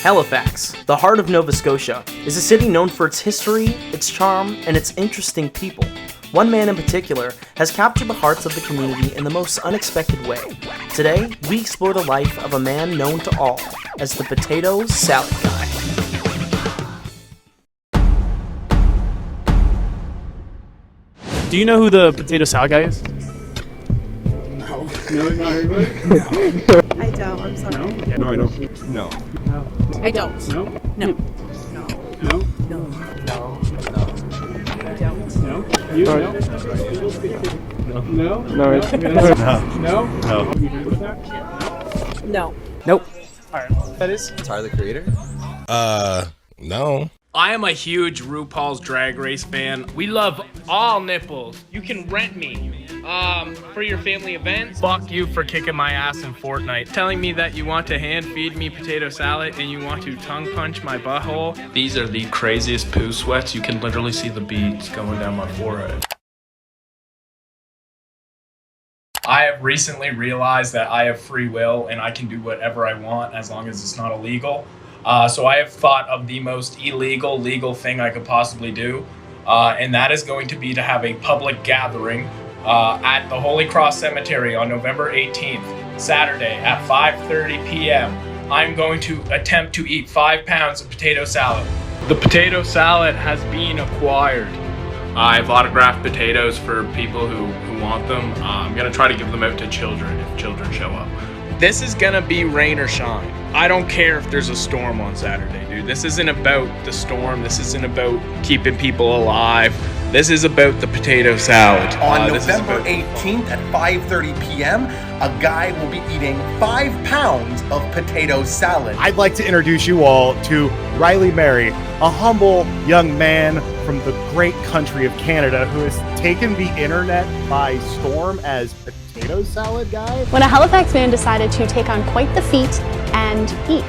Halifax, the heart of Nova Scotia, is a city known for its history, its charm, and its interesting people. One man in particular has captured the hearts of the community in the most unexpected way. Today, we explore the life of a man known to all as the Potato Salad Guy. Do you know who the Potato Salad Guy is? No, not everybody. I don't. I'm sorry. No, I don't. No. I don't. No. No. No. No. No. I don't. No. You No. No. No. No. No. You good with that? No. Nope. All right. That is. Tyler, the Creator? No. I am a huge RuPaul's Drag Race fan. We love all nipples. You can rent me for your family events. Fuck you for kicking my ass in Fortnite. Telling me that you want to hand feed me potato salad and you want to tongue punch my butthole. These are the craziest poo sweats. You can literally see the beads going down my forehead. I have recently realized that I have free will and I can do whatever I want as long as it's not illegal. So I have thought of the most illegal legal thing I could possibly do, and that is going to be to have a public gathering at the Holy Cross Cemetery on November 18th, Saturday at 5:30 p.m. I'm going to attempt to eat 5 pounds of potato salad. The potato salad has been acquired. I've autographed potatoes for people who want them. I'm going to try to give them out to children if children show up. This is gonna be rain or shine. I don't care if there's a storm on Saturday, dude. This isn't about the storm. This isn't about keeping people alive. This is about the potato salad. On November 18th at 5:30 p.m., a guy will be eating 5 pounds of potato salad. I'd like to introduce you all to Riley Mary, a humble young man from the great country of Canada who has taken the internet by storm as Potato Salad Guy. When a Halifax man decided to take on quite the feat and eat,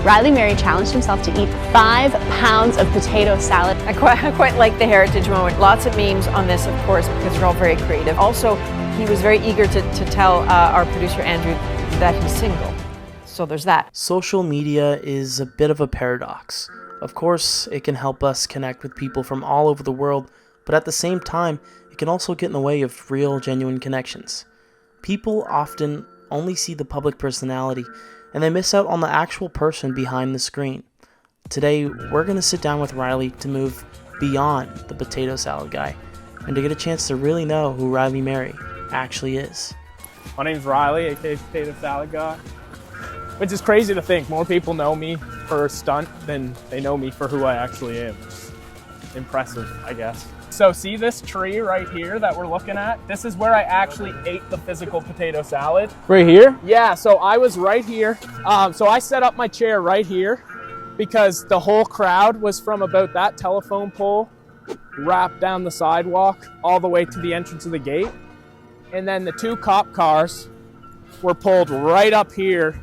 Riley Mary challenged himself to eat 5 pounds of potato salad. I quite like the heritage moment. Lots of memes on this, of course, because they're all very creative. Also, he was very eager to tell our producer, Andrew, that he's single. So there's that. Social media is a bit of a paradox. Of course, it can help us connect with people from all over the world, but at the same time, it can also get in the way of real, genuine connections. People often only see the public personality, and they miss out on the actual person behind the screen. Today, we're going to sit down with Riley to move beyond the Potato Salad Guy, and to get a chance to really know who Riley Mary actually is. My name's Riley, aka Potato Salad Guy. Which is crazy to think. More people know me for stunt than they know me for who I actually am. Impressive, I guess. So see this tree right here that we're looking at? This is where I actually ate the physical potato salad. Right here? Yeah, so I was right here. So I set up my chair right here because the whole crowd was from about that telephone pole wrapped down the sidewalk all the way to the entrance of the gate. And then the 2 cop cars were pulled right up here,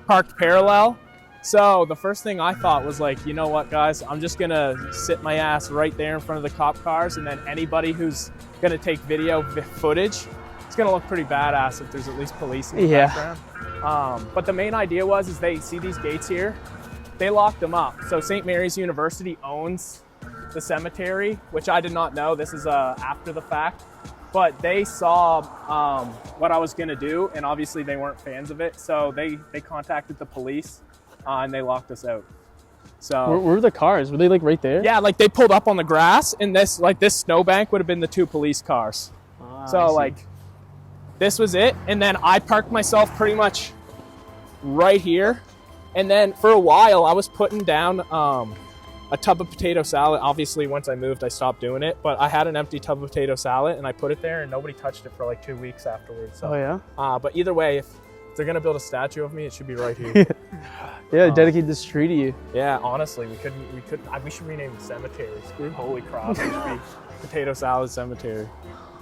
parked parallel. So the first thing I thought was like, you know what, guys, I'm just gonna sit my ass right there in front of the cop cars, and then anybody who's gonna take video footage, it's gonna look pretty badass if there's at least police in the background. But the main idea is they see these gates here, they locked them up. So St. Mary's University owns the cemetery, which I did not know. This is after the fact. But they saw what I was gonna do, and obviously they weren't fans of it, so they contacted the police. And they locked us out. So where were the cars? Were they like right there? Yeah, like they pulled up on the grass, and this snowbank would have been the 2 police cars. So like this was it, and then I parked myself pretty much right here, and then for a while I was putting down a tub of potato salad. Obviously, once I moved, I stopped doing it, but I had an empty tub of potato salad, and I put it there, and nobody touched it for like 2 weeks afterwards. So, oh yeah. But either way, if they're gonna build a statue of me, it should be right here. Yeah, dedicate this tree to you. Yeah, honestly, we should rename the cemetery. Screw Holy Cross, it should be Potato Salad Cemetery.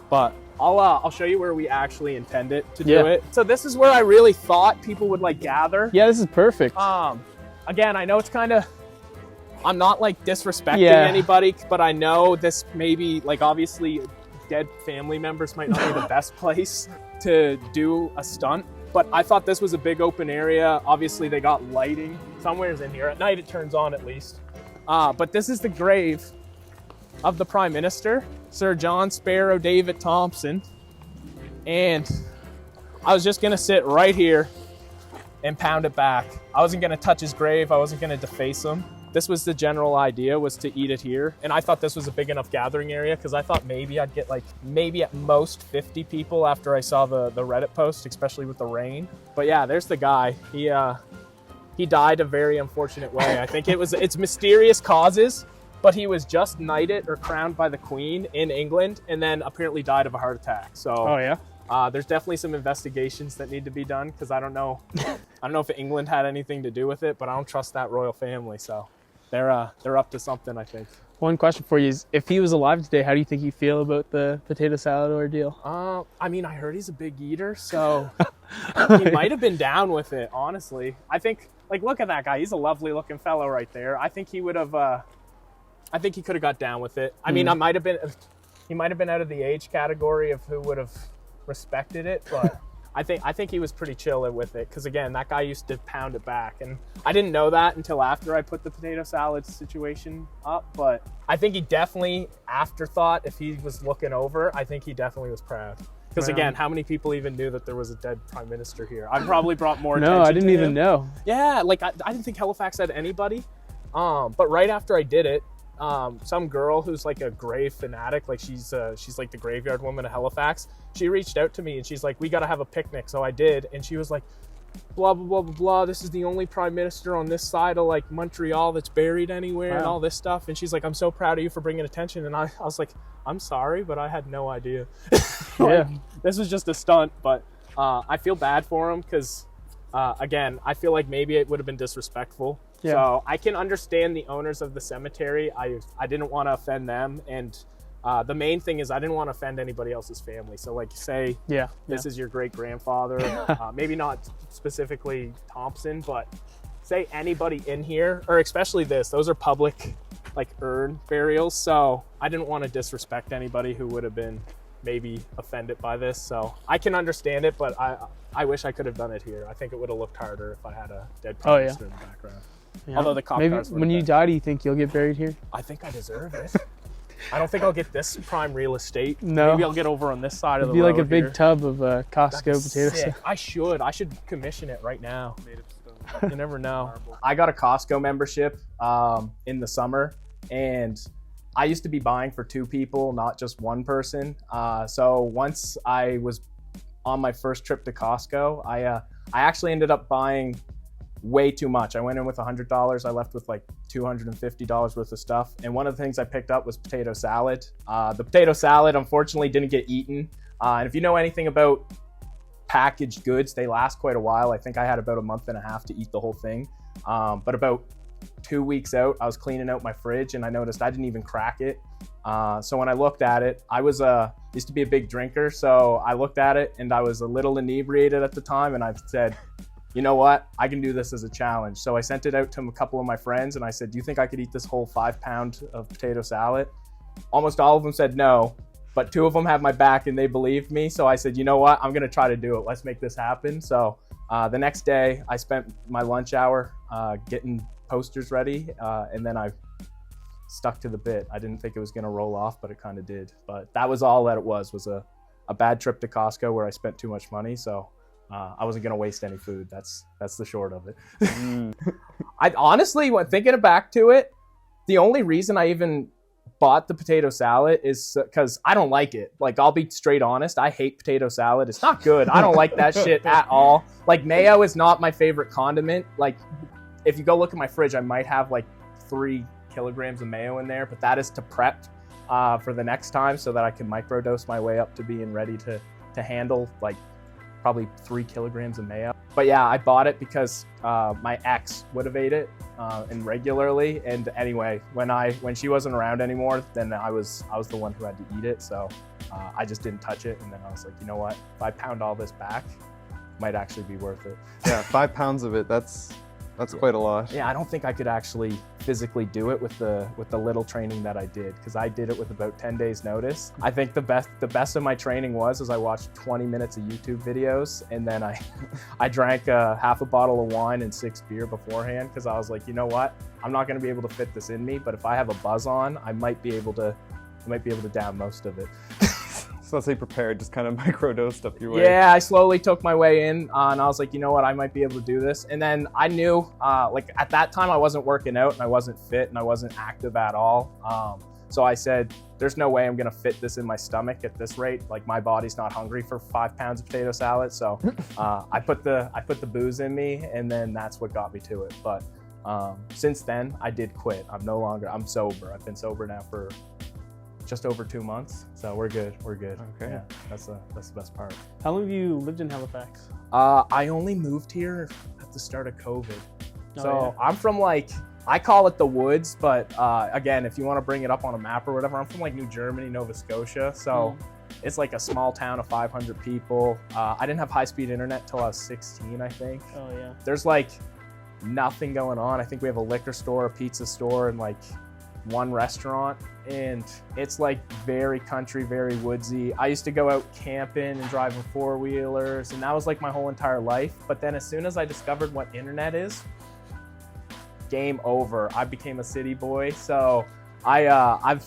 But I'll show you where we actually intend it to do it. So this is where I really thought people would like gather. Yeah, this is perfect. Again, I know it's kind of, I'm not like disrespecting anybody, but I know this maybe like obviously dead family members might not be the best place to do a stunt. But I thought this was a big open area. Obviously they got lighting. Somewhere's in here. At night it turns on at least. But this is the grave of the Prime Minister, Sir John Sparrow David Thompson. And I was just gonna sit right here and pound it back. I wasn't gonna touch his grave. I wasn't gonna deface him. This was the general idea, was to eat it here. And I thought this was a big enough gathering area because I thought maybe I'd get like, maybe at most 50 people after I saw the Reddit post, especially with the rain. But yeah, there's the guy. He died a very unfortunate way. I think it's mysterious causes, but he was just knighted or crowned by the Queen in England and then apparently died of a heart attack. So Oh yeah. there's definitely some investigations that need to be done because I don't know if England had anything to do with it, but I don't trust that royal family. So they're up to something, I think. One question for you is, if he was alive today, how do you think he'd feel about the potato salad ordeal? I mean, I heard he's a big eater, so he might have been down with it, honestly. I think, like, look at that guy. He's a lovely looking fellow right there. I think he would have, I think he could have got down with it. I mean, he might have been out of the age category of who would have respected it, but I think he was pretty chill with it because, again, that guy used to pound it back, and I didn't know that until after I put the potato salad situation up. But I think he definitely, afterthought, if he was looking over, I think he definitely was proud. Because again, how many people even knew that there was a dead prime minister here? I probably brought more attention. No, I didn't to even him. know. Yeah, like I didn't think Halifax had anybody. But right after I did it, some girl who's like a grave fanatic, like she's like the graveyard woman of Halifax, she reached out to me and she's like, we got to have a picnic. So I did, and she was like, blah blah blah blah blah, this is the only prime minister on this side of like Montreal that's buried anywhere. And all this stuff. And she's like, I'm so proud of you for bringing attention. And I was like, I'm sorry, but I had no idea. Like, this was just a stunt. But I feel bad for him because again, I feel like maybe it would have been disrespectful. Yeah. So I can understand the owners of the cemetery. I didn't want to offend them, and the main thing is I didn't want to offend anybody else's family. So like, say this is your great grandfather, maybe not specifically Thompson, but say anybody in here, or especially this, those are public like urn burials. So I didn't want to disrespect anybody who would have been maybe offended by this. So I can understand it, but I wish I could have done it here. I think it would have looked harder if I had a dead prime minister in the background. Yeah. Although the cop maybe cars when you die, do you think you'll get buried here? I think I deserve it. I don't think I'll get this prime real estate. No. Maybe I'll get over on this side of the road. It'd be like a big here. tub of Costco That'd be potatoes. sick. I should commission it right now. You never know. I got a Costco membership in the summer, and I used to be buying for 2 people, not just one person. So once I was on my first trip to Costco, I actually ended up buying way too much. I went in with $100. I left with like $250 worth of stuff. And one of the things I picked up was potato salad. The potato salad, unfortunately, didn't get eaten. And if you know anything about packaged goods, they last quite a while. I think I had about a month and a half to eat the whole thing. But about 2 weeks out, I was cleaning out my fridge and I noticed I didn't even crack it. So when I looked at it, I was used to be a big drinker. So I looked at it and I was a little inebriated at the time. And I said, you know what? I can do this as a challenge. So I sent it out to a couple of my friends and I said, do you think I could eat this whole 5 pound of potato salad? Almost all of them said no, but 2 of them had my back and they believed me. So I said, you know what? I'm going to try to do it. Let's make this happen. So the next day I spent my lunch hour getting posters ready. And then I stuck to the bit. I didn't think it was going to roll off, but it kind of did. But that was all that it was a bad trip to Costco where I spent too much money. So I wasn't going to waste any food. That's the short of it. I honestly, when thinking back to it, the only reason I even bought the potato salad is because I don't like it. Like, I'll be straight honest. I hate potato salad. It's not good. I don't like that shit at all. Like, mayo is not my favorite condiment. Like, if you go look at my fridge, I might have like 3 kilograms of mayo in there, but that is to prep for the next time so that I can microdose my way up to being ready to handle like probably 3 kilograms of mayo. But yeah, I bought it because my ex would have ate it and regularly. And anyway, when she wasn't around anymore, then I was the one who had to eat it. So I just didn't touch it. And then I was like, you know what? If I pound all this back, it might actually be worth it. Yeah, 5 pounds of it. That's That's quite a lot. Yeah, I don't think I could actually physically do it with the little training that I did, because I did it with about 10 days notice. I think the best of my training was I watched 20 minutes of YouTube videos, and then I drank half a bottle of wine and 6 beer beforehand, because I was like, you know what? I'm not going to be able to fit this in me, but if I have a buzz on, I might be able to down most of it. So let's say prepared, just kind of microdosed up your way. Yeah, I slowly took my way in, and I was like, you know what, I might be able to do this. And then I knew, like at that time, I wasn't working out and I wasn't fit and I wasn't active at all. So I said, there's no way I'm gonna fit this in my stomach at this rate. Like my body's not hungry for 5 pounds of potato salad. So I put the booze in me, and then that's what got me to it. But since then, I did quit. I'm sober. I've been sober now for just over 2 months, so we're good. Okay. Yeah, that's the best part. How long have you lived in Halifax? I only moved here at the start of COVID. So yeah. I'm from I call it the woods, but again, if you want to bring it up on a map or whatever, I'm from New Germany, Nova Scotia. So it's like a small town of 500 people. I didn't have high-speed internet till I was 16, I think. Oh yeah. There's nothing going on. I think we have a liquor store, a pizza store, and one restaurant, and it's very country, very woodsy. I used to go out camping and driving 4-wheelers, and that was my whole entire life. But then as soon as I discovered what internet is, game over. I became a city boy. So I'm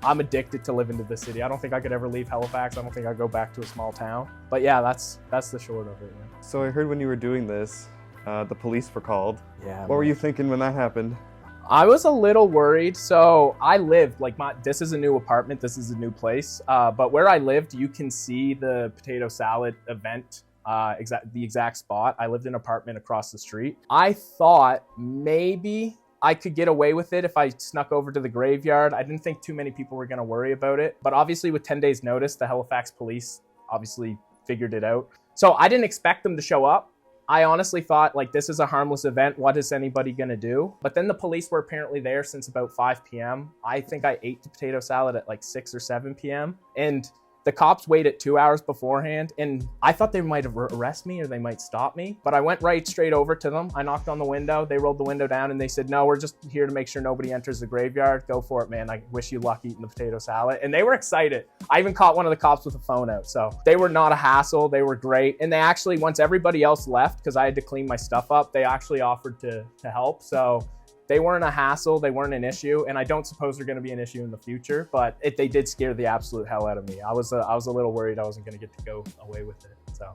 addicted to living to the city. I don't think I could ever leave Halifax. I don't think I'd go back to a small town. But yeah, that's the short of it. Yeah. So I heard when you were doing this, the police were called. Yeah. What were you thinking when that happened? I was a little worried. So I lived this is a new apartment. This is a new place. But where I lived, you can see the potato salad event, the exact spot. I lived in an apartment across the street. I thought maybe I could get away with it if I snuck over to the graveyard. I didn't think too many people were going to worry about it. But obviously with 10 days notice, the Halifax police obviously figured it out. So I didn't expect them to show up. I honestly thought this is a harmless event. What is anybody gonna do? But then the police were apparently there since about 5 p.m. I think I ate the potato salad at 6 or 7 p.m. And the cops waited 2 hours beforehand, and I thought they might arrest me or they might stop me, but I went right straight over to them. I knocked on the window, they rolled the window down, and they said, no, we're just here to make sure nobody enters the graveyard. Go for it, man. I wish you luck eating the potato salad. And they were excited. I even caught one of the cops with a phone out. So they were not a hassle. They were great. And they actually, once everybody else left, because I had to clean my stuff up, they actually offered to help. So they weren't a hassle, they weren't an issue, and I don't suppose they're gonna be an issue in the future, but they did scare the absolute hell out of me. I was a little worried I wasn't gonna get to go away with it. So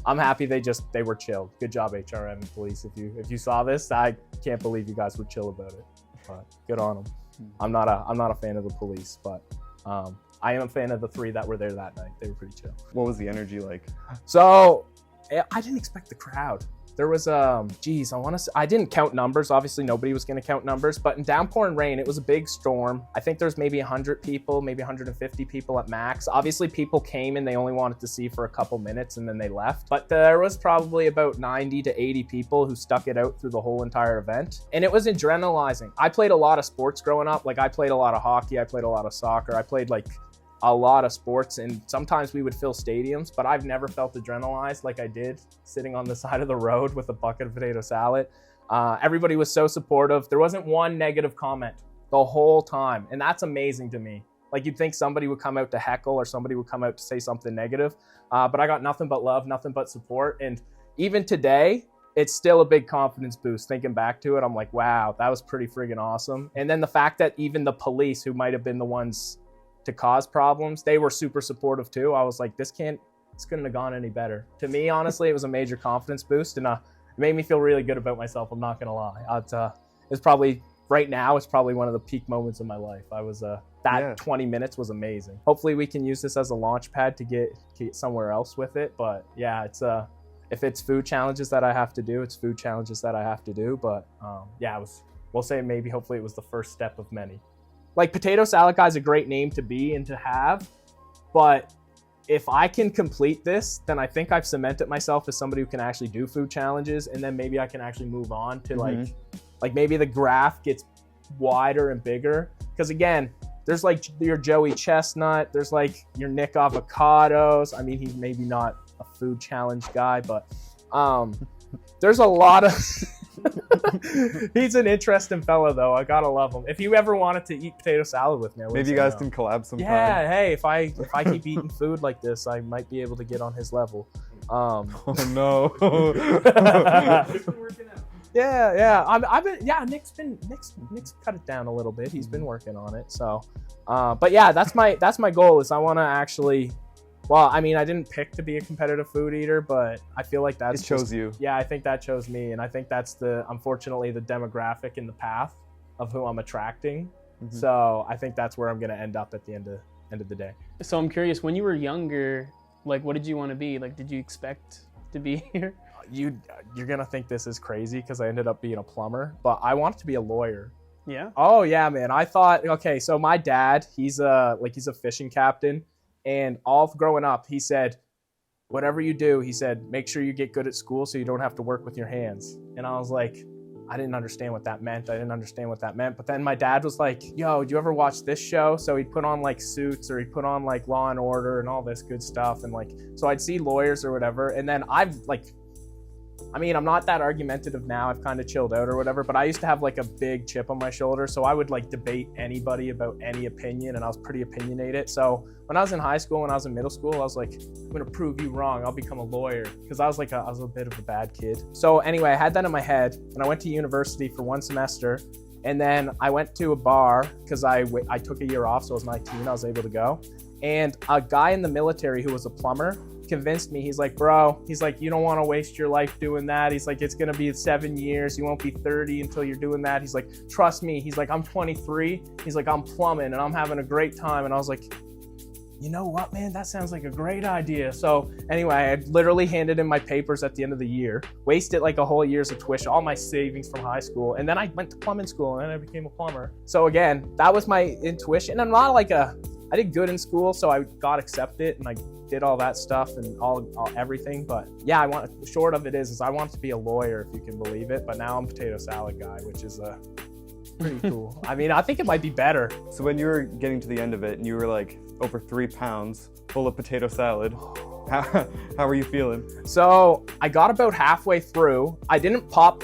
I'm happy they were chill. Good job, HRM and police. If you saw this, I can't believe you guys were chill about it, but good on them. I'm not a fan of the police, but I am a fan of the 3 that were there that night. They were pretty chill. What was the energy like? So I didn't expect the crowd. There was, I didn't count numbers. Obviously, nobody was going to count numbers, but in downpouring rain, it was a big storm. I think there's maybe 100 people, maybe 150 people at max. Obviously, people came and they only wanted to see for a couple minutes and then they left. But there was probably about 90 to 80 people who stuck it out through the whole entire event. And it was adrenalizing. I played a lot of sports growing up. I played a lot of hockey. I played a lot of soccer. I played a lot of sports, and sometimes we would fill stadiums, but I've never felt adrenalized like I did sitting on the side of the road with a bucket of potato salad. Everybody was so supportive. There wasn't one negative comment the whole time, and that's amazing to me. You'd think somebody would come out to heckle or somebody would come out to say something negative, but I got nothing but love, nothing but support. And even today, it's still a big confidence boost. Thinking back to it, I'm like, wow, that was pretty friggin' awesome. And then the fact that even the police, who might have been the ones to cause problems, they were super supportive too. I was like, this couldn't have gone any better. To me, honestly, it was a major confidence boost, and it made me feel really good about myself. I'm not gonna lie. It's probably right now. It's probably one of the peak moments of my life. I was 20 minutes was amazing. Hopefully, we can use this as a launch pad to get somewhere else with it. But yeah, it's if it's food challenges that I have to do, it's food challenges that I have to do. But yeah, we'll say maybe hopefully it was the first step of many. Potato Salad Guy is a great name to be and to have, but if I can complete this, then I think I've cemented myself as somebody who can actually do food challenges, and then maybe I can actually move on to maybe the graph gets wider and bigger. Because again, there's your Joey Chestnut, there's your Nick Avocados. I mean, he's maybe not a food challenge guy, but there's a lot of He's an interesting fella, though. I gotta love him. If you ever wanted to eat potato salad with me, I would Maybe say you guys no. can collab sometime. Yeah, hey, if I keep eating food like this, I might be able to get on his level. Oh no. Yeah. I've been Nick's cut it down a little bit. He's been working on it. So, but yeah, that's my goal. Is I want to actually. Well, I mean, I didn't pick to be a competitive food eater, but I feel like that's It chose you. Yeah, I think that chose me, and I think that's unfortunately the demographic in the path of who I'm attracting. Mm-hmm. So I think that's where I'm gonna end up at the end of the day. So I'm curious, when you were younger, like, what did you want to be? Like, did you expect to be here? You're gonna think this is crazy because I ended up being a plumber, but I wanted to be a lawyer. Yeah. Oh yeah, man. I thought, okay, so my dad, he's a fishing captain, and all growing up, he said, whatever you do, he said, make sure you get good at school so you don't have to work with your hands. And I was like, I didn't understand what that meant. But then my dad was like, yo, do you ever watch this show? So he'd put on like Suits, or he'd put on like Law and Order and all this good stuff. And like, so I'd see lawyers or whatever. And then I'm not that argumentative now. I've kind of chilled out or whatever, but I used to have like a big chip on my shoulder. So I would like debate anybody about any opinion, and I was pretty opinionated. So when I was in high school, when I was in middle school, I was like, I'm going to prove you wrong. I'll become a lawyer. Because I was a bit of a bad kid. So anyway, I had that in my head, and I went to university for 1 semester. And then I went to a bar because I took a year off. So it was 19. I was able to go. And a guy in the military who was a plumber convinced me. He's like, bro, he's like, you don't want to waste your life doing that. He's like, it's going to be 7 years. You won't be 30 until you're doing that. He's like, trust me. He's like, I'm 23. He's like, I'm plumbing and I'm having a great time. And I was like, you know what, man, that sounds like a great idea. So anyway, I literally handed in my papers at the end of the year, wasted like a whole year's of tuition, all my savings from high school. And then I went to plumbing school, and then I became a plumber. So again, that was my intuition. I'm not like I did good in school, so I got accepted and I did all that stuff and all everything. But yeah, short of it is I want to be a lawyer, if you can believe it. But now I'm potato salad guy, which is pretty cool. I mean, I think it might be better. So when you were getting to the end of it and you were like over 3 pounds full of potato salad, how were you feeling? So I got about halfway through. I didn't pop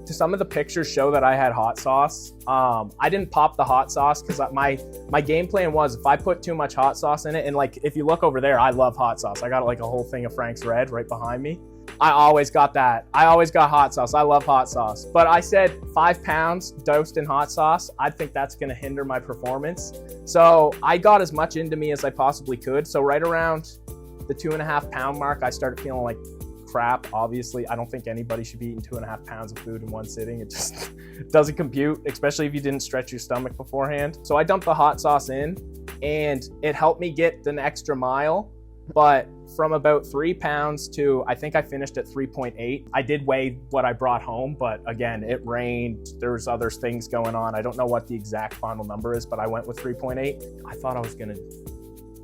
some of the pictures show that I had hot sauce. I didn't pop the hot sauce because my game plan was if I put too much hot sauce in it, and like if you look over there, I love hot sauce. I got like a whole thing of Frank's Red right behind me. I always got that. I always got hot sauce. I love hot sauce. But I said 5 pounds dosed in hot sauce. I think that's going to hinder my performance. So I got as much into me as I possibly could. So right around the 2.5 pound mark, I started feeling like crap. Obviously, I don't think anybody should be eating 2.5 pounds of food in one sitting. It just doesn't compute, especially if you didn't stretch your stomach beforehand. So I dumped the hot sauce in, and it helped me get an extra mile. But from about 3 pounds to, I think I finished at 3.8. I did weigh what I brought home, but again, it rained. There's other things going on. I don't know what the exact final number is, but I went with 3.8. I thought I was gonna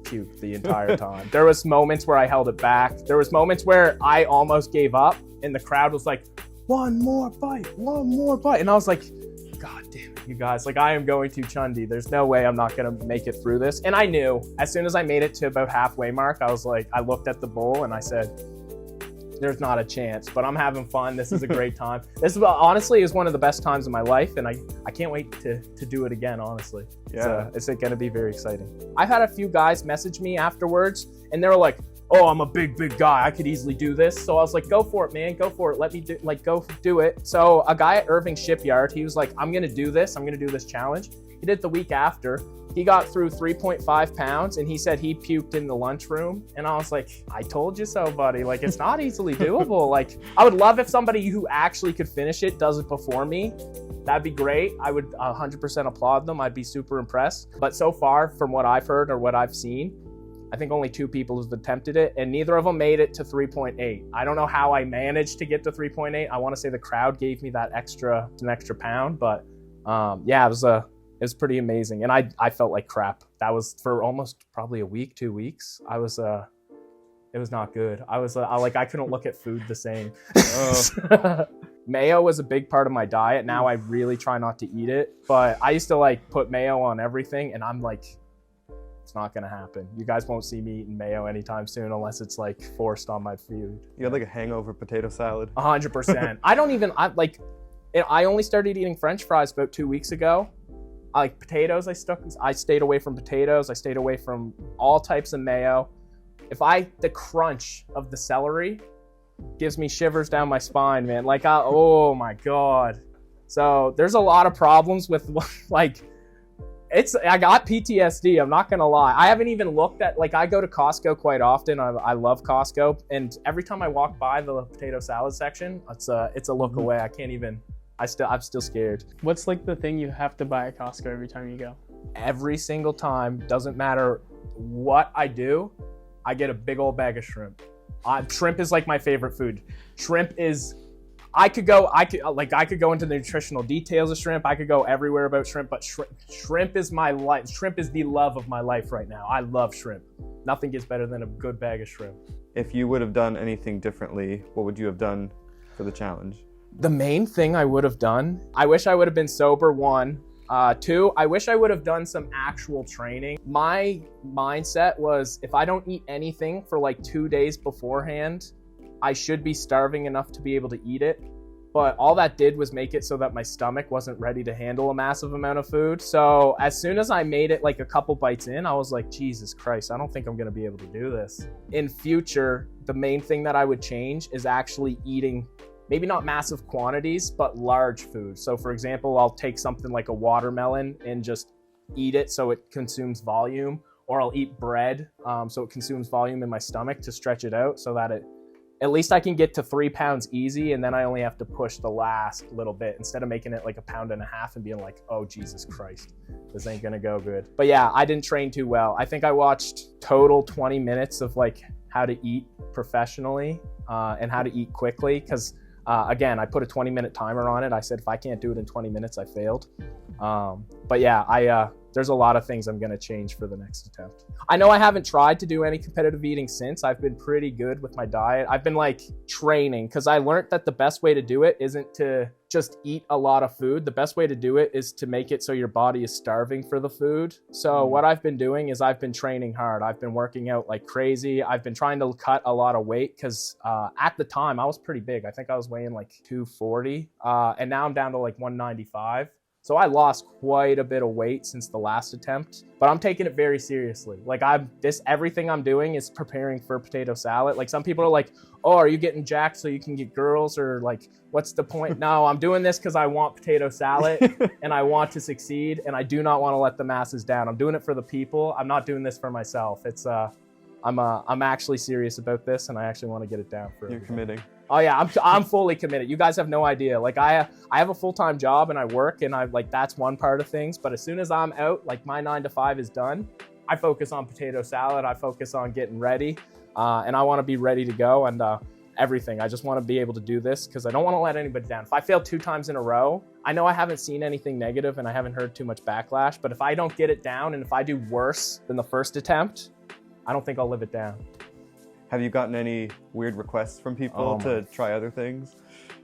puke the entire time. There was moments where I held it back. There was moments where I almost gave up, and the crowd was like, one more bite. And I was like, God damn it, you guys. Like, I am going to Chundy. There's no way I'm not going to make it through this. And I knew as soon as I made it to about halfway mark, I was like, I looked at the bowl and I said, there's not a chance, but I'm having fun. This is a great time. This is honestly is one of the best times of my life. And I can't wait to do it again, honestly. Yeah. It's going to be very exciting. I've had a few guys message me afterwards, and they were like, oh, I'm a big guy. I could easily do this. So I was like, go for it, man. Go for it. Let me go do it. So a guy at Irving Shipyard, he was like, I'm going to do this. I'm going to do this challenge. He did it the week after. He got through 3.5 pounds, and he said he puked in the lunchroom. And I was like, I told you so, buddy. Like, it's not easily doable. Like, I would love if somebody who actually could finish it does it before me. That'd be great. I would 100% applaud them. I'd be super impressed. But so far, from what I've heard or what I've seen, I think only 2 people have attempted it, and neither of them made it to 3.8. I don't know how I managed to get to 3.8. I want to say the crowd gave me an extra pound, but yeah, it was pretty amazing. And I felt like crap. That was for almost probably a week, 2 weeks. It was not good. I couldn't look at food the same. Mayo was a big part of my diet. Now I really try not to eat it, but I used to like put mayo on everything, and I'm like It's not gonna happen. You guys won't see me eating mayo anytime soon unless it's like forced on my food. You had like a hangover potato salad. 100%. I only started eating French fries about 2 weeks ago. I like potatoes. I stayed away from potatoes. I stayed away from all types of mayo. The crunch of the celery gives me shivers down my spine, man. Oh my God. So there's a lot of problems with like, I got PTSD, I'm not gonna lie. I haven't even looked at, I go to Costco quite often. I love Costco, and every time I walk by the potato salad section, it's a look away. I can't even, I'm still scared. What's like the thing you have to buy at Costco every time you go? Every single time, doesn't matter what I do, I get a big old bag of shrimp. Shrimp is like my favorite food. Shrimp is, I could go into the nutritional details of shrimp. I could go everywhere about shrimp, but shrimp is my life. Shrimp is the love of my life right now. I love shrimp. Nothing gets better than a good bag of shrimp. If you would have done anything differently, what would you have done for the challenge? The main thing I would have done, I wish I would have been sober, 1. 2, I wish I would have done some actual training. My mindset was, if I don't eat anything for like 2 days beforehand, I should be starving enough to be able to eat it. But all that did was make it so that my stomach wasn't ready to handle a massive amount of food. So as soon as I made it like a couple bites in, I was like, Jesus Christ, I don't think I'm gonna be able to do this. In future, the main thing that I would change is actually eating, maybe not massive quantities, but large food. So for example, I'll take something like a watermelon and just eat it so it consumes volume, or I'll eat bread so it consumes volume in my stomach to stretch it out so that at least I can get to 3 pounds easy, and then I only have to push the last little bit instead of making it like 1.5 pounds and being like, oh, Jesus Christ, this ain't gonna go good. But yeah, I didn't train too well. I think I watched total 20 minutes of like how to eat professionally and how to eat quickly, because again, I put a 20-minute timer on it. I said, if I can't do it in 20 minutes, I failed. But yeah, there's a lot of things I'm gonna change for the next attempt. I know I haven't tried to do any competitive eating since. I've been pretty good with my diet. I've been like training, because I learned that the best way to do it isn't to just eat a lot of food. The best way to do it is to make it so your body is starving for the food. So what I've been doing is I've been training hard. I've been working out like crazy. I've been trying to cut a lot of weight, because at the time I was pretty big. I think I was weighing like 240, and now I'm down to like 195. So I lost quite a bit of weight since the last attempt, but I'm taking it very seriously. Like everything I'm doing is preparing for potato salad. Like some people are like, oh, are you getting jacked so you can get girls, or like, what's the point? No, I'm doing this because I want potato salad and I want to succeed, and I do not want to let the masses down. I'm doing it for the people. I'm not doing this for myself. I'm actually serious about this, and I actually want to get it down for You're everybody. committing. Oh yeah, I'm fully committed. You guys have no idea. Like I have a full-time job and I work, and that's one part of things. But as soon as I'm out, like my 9 to 5 is done, I focus on potato salad. I focus on getting ready, and I want to be ready to go, and everything. I just want to be able to do this because I don't want to let anybody down. If I fail 2 times in a row, I know I haven't seen anything negative and I haven't heard too much backlash. But if I don't get it down, and if I do worse than the first attempt, I don't think I'll live it down. Have you gotten any weird requests from people to try other things?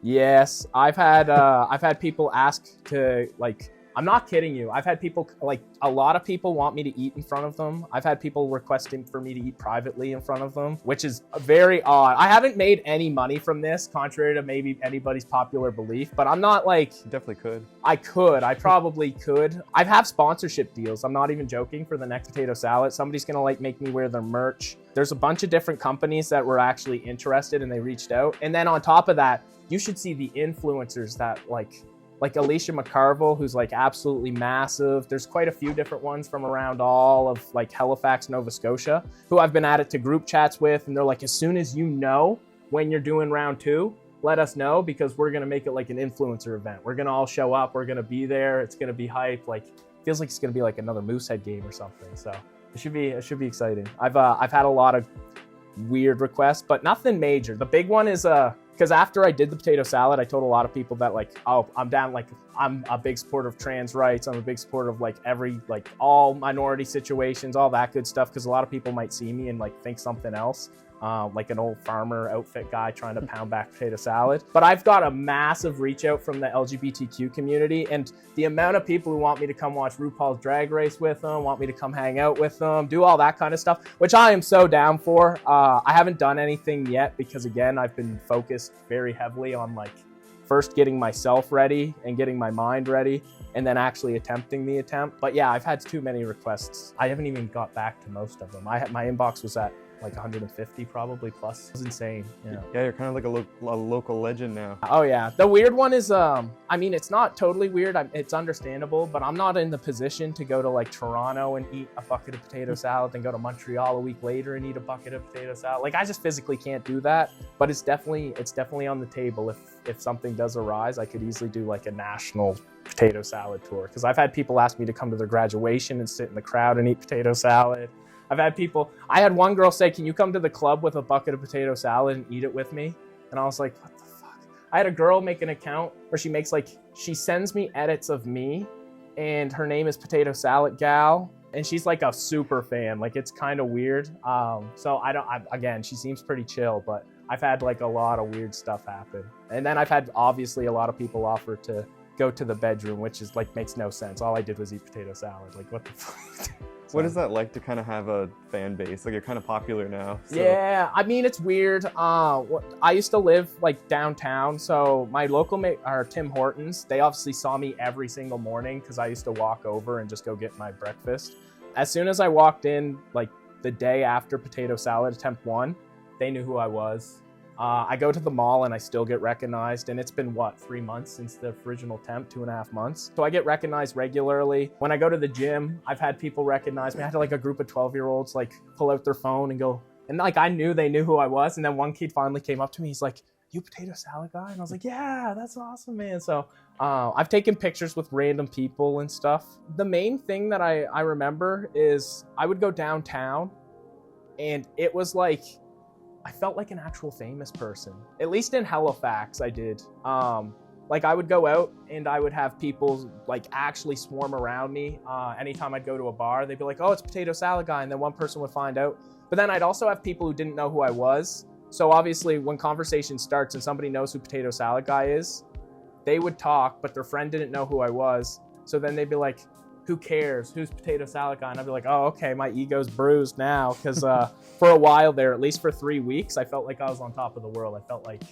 Yes, I've had people ask to, like, I'm not kidding you. I've had people, like, a lot of people want me to eat in front of them. I've had people requesting for me to eat privately in front of them, which is very odd. I haven't made any money from this, contrary to maybe anybody's popular belief, but I'm not like... You definitely could. I probably could. I have sponsorship deals. I'm not even joking, for the next potato salad. Somebody's gonna like make me wear their merch. There's a bunch of different companies that were actually interested and they reached out. And then on top of that, you should see the influencers that like Alicia McCarville, who's like absolutely massive. There's quite a few different ones from around all of like Halifax, Nova Scotia, who I've been added to group chats with. And they're like, as soon as you know when you're doing round 2, let us know, because we're going to make it like an influencer event. We're going to all show up. We're going to be there. It's going to be hype. Like, feels like it's going to be like another Moosehead game or something. So it should be exciting. I've had a lot of weird requests, but nothing major. The big one is, because after I did the potato salad, I told a lot of people that like, oh, I'm down, like I'm a big supporter of trans rights. I'm a big supporter of like all minority situations, all that good stuff. Because a lot of people might see me and like think something else. like an old farmer outfit guy trying to pound back potato salad. But I've got a massive reach out from the LGBTQ community, and the amount of people who want me to come watch RuPaul's Drag Race with them, want me to come hang out with them, do all that kind of stuff, which I am so down for. I haven't done anything yet because, again, I've been focused very heavily on like first getting myself ready and getting my mind ready, and then actually attempting the attempt. But yeah, I've had too many requests. I haven't even got back to most of them. My inbox was at like 150 probably plus. It was insane. Yeah, you're kind of like a local legend now. Oh yeah. The weird one is, I mean, it's not totally weird. It's understandable, but I'm not in the position to go to like Toronto and eat a bucket of potato salad, then go to Montreal a week later and eat a bucket of potato salad. Like, I just physically can't do that, but it's definitely on the table. If something does arise, I could easily do like a national potato salad tour. Because I've had people ask me to come to their graduation and sit in the crowd and eat potato salad. I had one girl say, can you come to the club with a bucket of potato salad and eat it with me? And I was like, what the fuck? I had a girl make an account where she sends me edits of me, and her name is Potato Salad Gal, and she's like a super fan. Like, it's kind of weird. So again, she seems pretty chill, but I've had like a lot of weird stuff happen. And then I've had obviously a lot of people offer to go to the bedroom, which is like, makes no sense. All I did was eat potato salad. Like, what the fuck? What is that like to kind of have a fan base? Like, you're kind of popular now. So. Yeah, I mean, it's weird. I used to live like downtown, so my local Tim Hortons, they obviously saw me every single morning because I used to walk over and just go get my breakfast. As soon as I walked in, like the day after potato salad attempt 1, they knew who I was. I go to the mall and I still get recognized, and it's been 3 months since the original attempt, 2.5 months. So I get recognized regularly. When I go to the gym, I've had people recognize me. I had like a group of 12-year-olds like pull out their phone and go, and like I knew they knew who I was. And then one kid finally came up to me. He's like, "You potato salad guy?" And I was like, "Yeah, that's awesome, man." So I've taken pictures with random people and stuff. The main thing that I remember is I would go downtown, and it was like, I felt like an actual famous person. At least in Halifax, I did. Like, I would go out and I would have people like actually swarm around me. Anytime I'd go to a bar, they'd be like, "Oh, it's Potato Salad Guy," and then one person would find out. But then I'd also have people who didn't know who I was. So obviously, when conversation starts and somebody knows who Potato Salad Guy is, they would talk, but their friend didn't know who I was. So then they'd be like, "Who cares? Who's Potato Salad Guy?" And I'd be like, "Oh, okay, my ego's bruised now." Because for a while there, at least for 3 weeks, I felt like I was on top of the world. I felt like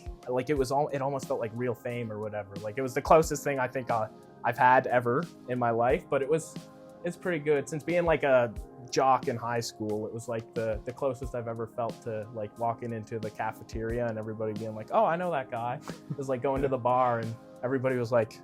it almost felt like real fame or whatever. Like, it was the closest thing I think I've had ever in my life. But it's pretty good. Since being like a jock in high school, it was like the closest I've ever felt to like walking into the cafeteria and everybody being like, "Oh, I know that guy." It was like going to the bar and everybody was like,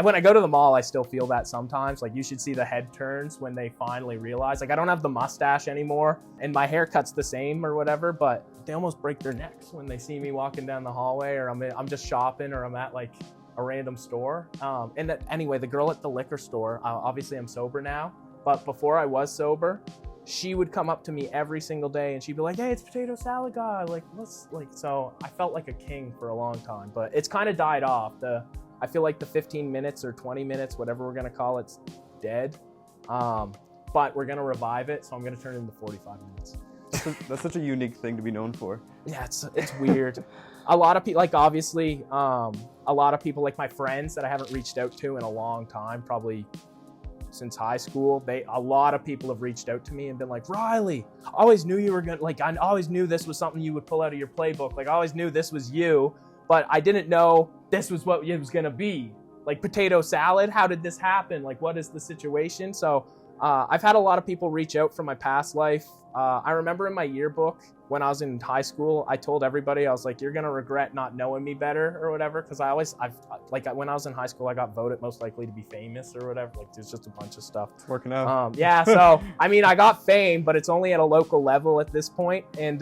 when I go to the mall, I still feel that sometimes. Like, you should see the head turns when they finally realize. Like, I don't have the mustache anymore, and my haircut's the same or whatever, but they almost break their necks when they see me walking down the hallway, or I'm just shopping, or I'm at like a random store. Anyway, the girl at the liquor store, obviously I'm sober now, but before I was sober, she would come up to me every single day and she'd be like, "Hey, it's Potato Salad Guy." Like, so I felt like a king for a long time, but it's kind of died off. I feel like the 15 minutes or 20 minutes, whatever we're going to call it's dead. But we're going to revive it, so I'm going to turn it into 45 minutes. That's such a unique thing to be known for. Yeah, it's weird. A lot of people, like, obviously, a lot of people, like my friends that I haven't reached out to in a long time, probably since high school, a lot of people have reached out to me and been like, "Riley, I always knew you were going to, like, I always knew this was something you would pull out of your playbook. Like, I always knew this was you, but I didn't know this was what it was going to be. Like, potato salad, how did this happen? Like, what is the situation?" So I've had a lot of people reach out from my past life. I remember in my yearbook when I was in high school, I told everybody, I was like, "You're going to regret not knowing me better," or whatever. Because when I was in high school, I got voted most likely to be famous or whatever. Like, there's just a bunch of stuff. It's working out. Yeah, so, I mean, I got fame, but it's only at a local level at this point. And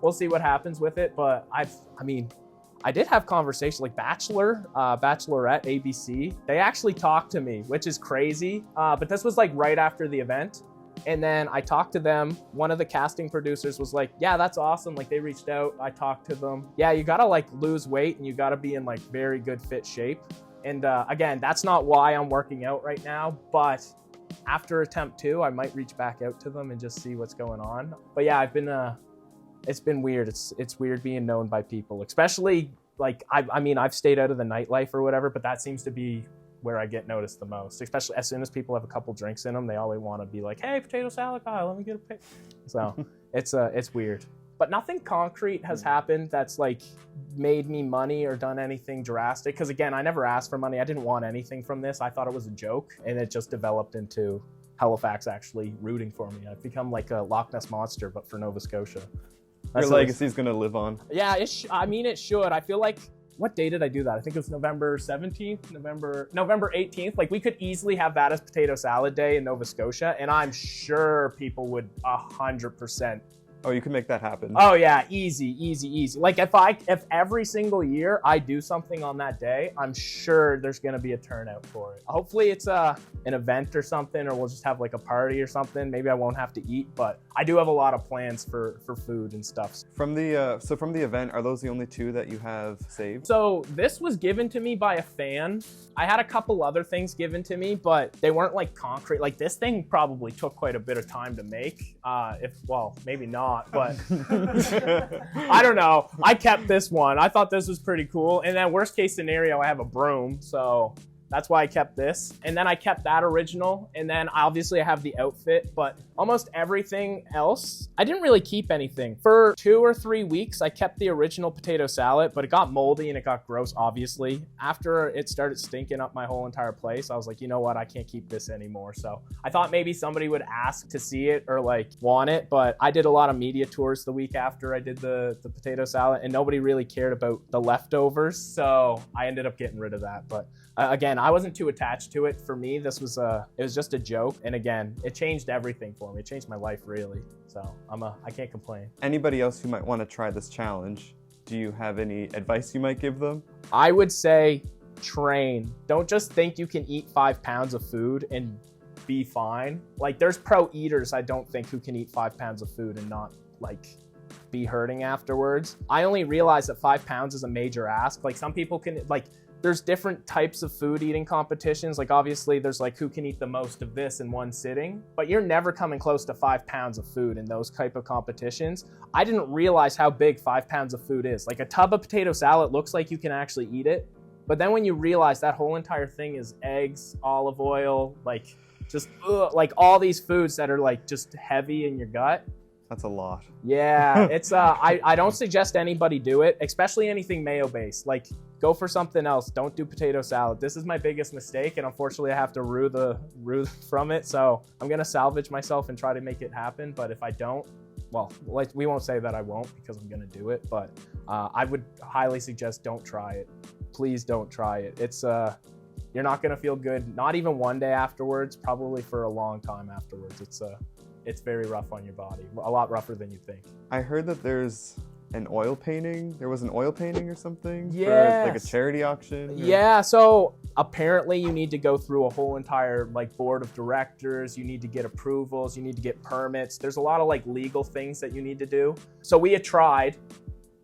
we'll see what happens with it. But I did have conversations like Bachelorette, ABC. They actually talked to me, which is crazy. But this was like right after the event. And then I talked to them. One of the casting producers was like, "Yeah, that's awesome." Like, they reached out. I talked to them. Yeah, you got to like lose weight and you got to be in like very good fit shape. And again, that's not why I'm working out right now, but after attempt 2, I might reach back out to them and just see what's going on. But yeah, it's been weird. It's weird being known by people, especially like, I mean, I've stayed out of the nightlife or whatever, but that seems to be where I get noticed the most, especially as soon as people have a couple drinks in them, they always want to be like, hey, potato salad guy, let me get a pic. So it's weird. But nothing concrete has happened that's like made me money or done anything drastic. Because again, I never asked for money. I didn't want anything from this. I thought it was a joke, and it just developed into Halifax actually rooting for me. I've become like a Loch Ness Monster, but for Nova Scotia. Your legacy's gonna live on. Yeah, I mean, it should. I feel like, what day did I do that? I think it was November 17th, November 18th. Like, we could easily have that as Potato Salad Day in Nova Scotia, and I'm sure people would 100%. Oh, you can make that happen. Oh yeah, easy. Like if every single year I do something on that day, I'm sure there's gonna be a turnout for it. Hopefully it's an event or something, or we'll just have like a party or something. Maybe I won't have to eat, but I do have a lot of plans for food and stuff. From the event, are those the only 2 that you have saved? So this was given to me by a fan. I had a couple other things given to me, but they weren't like concrete. Like, this thing probably took quite a bit of time to make. Well, maybe not, but I don't know. I kept this one. I thought this was pretty cool. And then worst case scenario, I have a broom. So that's why I kept this. And then I kept that original. And then obviously I have the outfit, but almost everything else, I didn't really keep anything. For 2 or 3 weeks, I kept the original potato salad, but it got moldy and it got gross, obviously. After it started stinking up my whole entire place, I was like, you know what? I can't keep this anymore. So I thought maybe somebody would ask to see it or like want it, but I did a lot of media tours the week after I did the potato salad, and nobody really cared about the leftovers. So I ended up getting rid of that. But again, I wasn't too attached to it. For me, it was just a joke. And again, it changed everything for me. It changed my life, really. So I can't complain. Anybody else who might want to try this challenge, do you have any advice you might give them? I would say train. Don't just think you can eat 5 pounds of food and be fine. Like, there's pro eaters, I don't think, who can eat 5 pounds of food and not like be hurting afterwards. I only realized that 5 pounds is a major ask. Like, some people can, like, there's different types of food eating competitions. Like, obviously there's like who can eat the most of this in one sitting, but you're never coming close to 5 pounds of food in those type of competitions. I didn't realize how big 5 pounds of food is. Like, a tub of potato salad looks like you can actually eat it, but then when you realize that whole entire thing is eggs, olive oil, like just like all these foods that are like just heavy in your gut. That's a lot. Yeah, it's I don't suggest anybody do it, especially anything mayo based. Like, go for something else. Don't do potato salad. This is my biggest mistake, and unfortunately I have to rue from it. So I'm gonna salvage myself and try to make it happen. But if I don't, well, like, we won't say that I won't, because I'm gonna do it. But I would highly suggest don't try it. Please don't try it. It's you're not gonna feel good. Not even one day afterwards. Probably for a long time afterwards. It's very rough on your body. A lot rougher than you think. I heard that there's an oil painting. There was an oil painting or something? Yes. For like a charity auction? Or... Yeah, so apparently you need to go through a whole entire like board of directors. You need to get approvals. You need to get permits. There's a lot of like legal things that you need to do. So we had tried,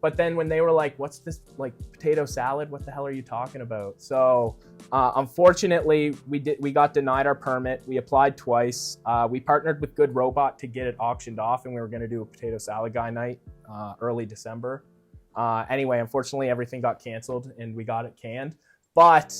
but then when they were like, what's this, like, potato salad? What the hell are you talking about? So unfortunately, we got denied our permit. We applied twice. We partnered with Good Robot to get it auctioned off, and we were going to do a potato salad guy night early December. Anyway, unfortunately, everything got canceled and we got it canned. But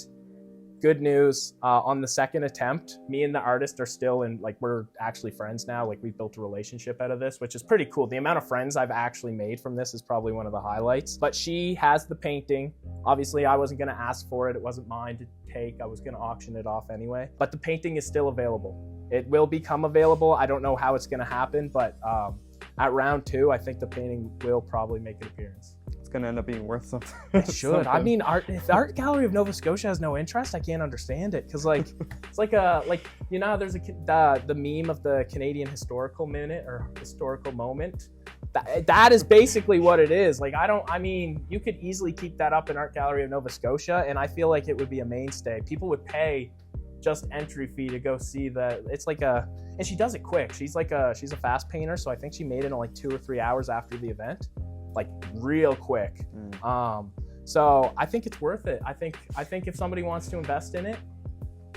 good news, on the second attempt, me and the artist are still in, like, we're actually friends now. Like, we've built a relationship out of this, which is pretty cool. The amount of friends I've actually made from this is probably one of the highlights. But she has the painting. Obviously, I wasn't gonna ask for it. It wasn't mine to take. I was gonna auction it off anyway. But the painting is still available. It will become available. I don't know how it's gonna happen, but at round 2, I think the painting will probably make an appearance. Gonna end up being worth something. It should. I mean, if the Art Gallery of Nova Scotia has no interest, I can't understand it. Because like, it's like you know, there's the meme of the Canadian historical minute or historical moment. That is basically what it is. Like, I mean, you could easily keep that up in Art Gallery of Nova Scotia, and I feel like it would be a mainstay. People would pay just entry fee to go see that. It's like and she does it quick. She's a fast painter, so I think she made it in like 2 or 3 hours after the event. Like, real quick. So I think it's worth it. I think if somebody wants to invest in it,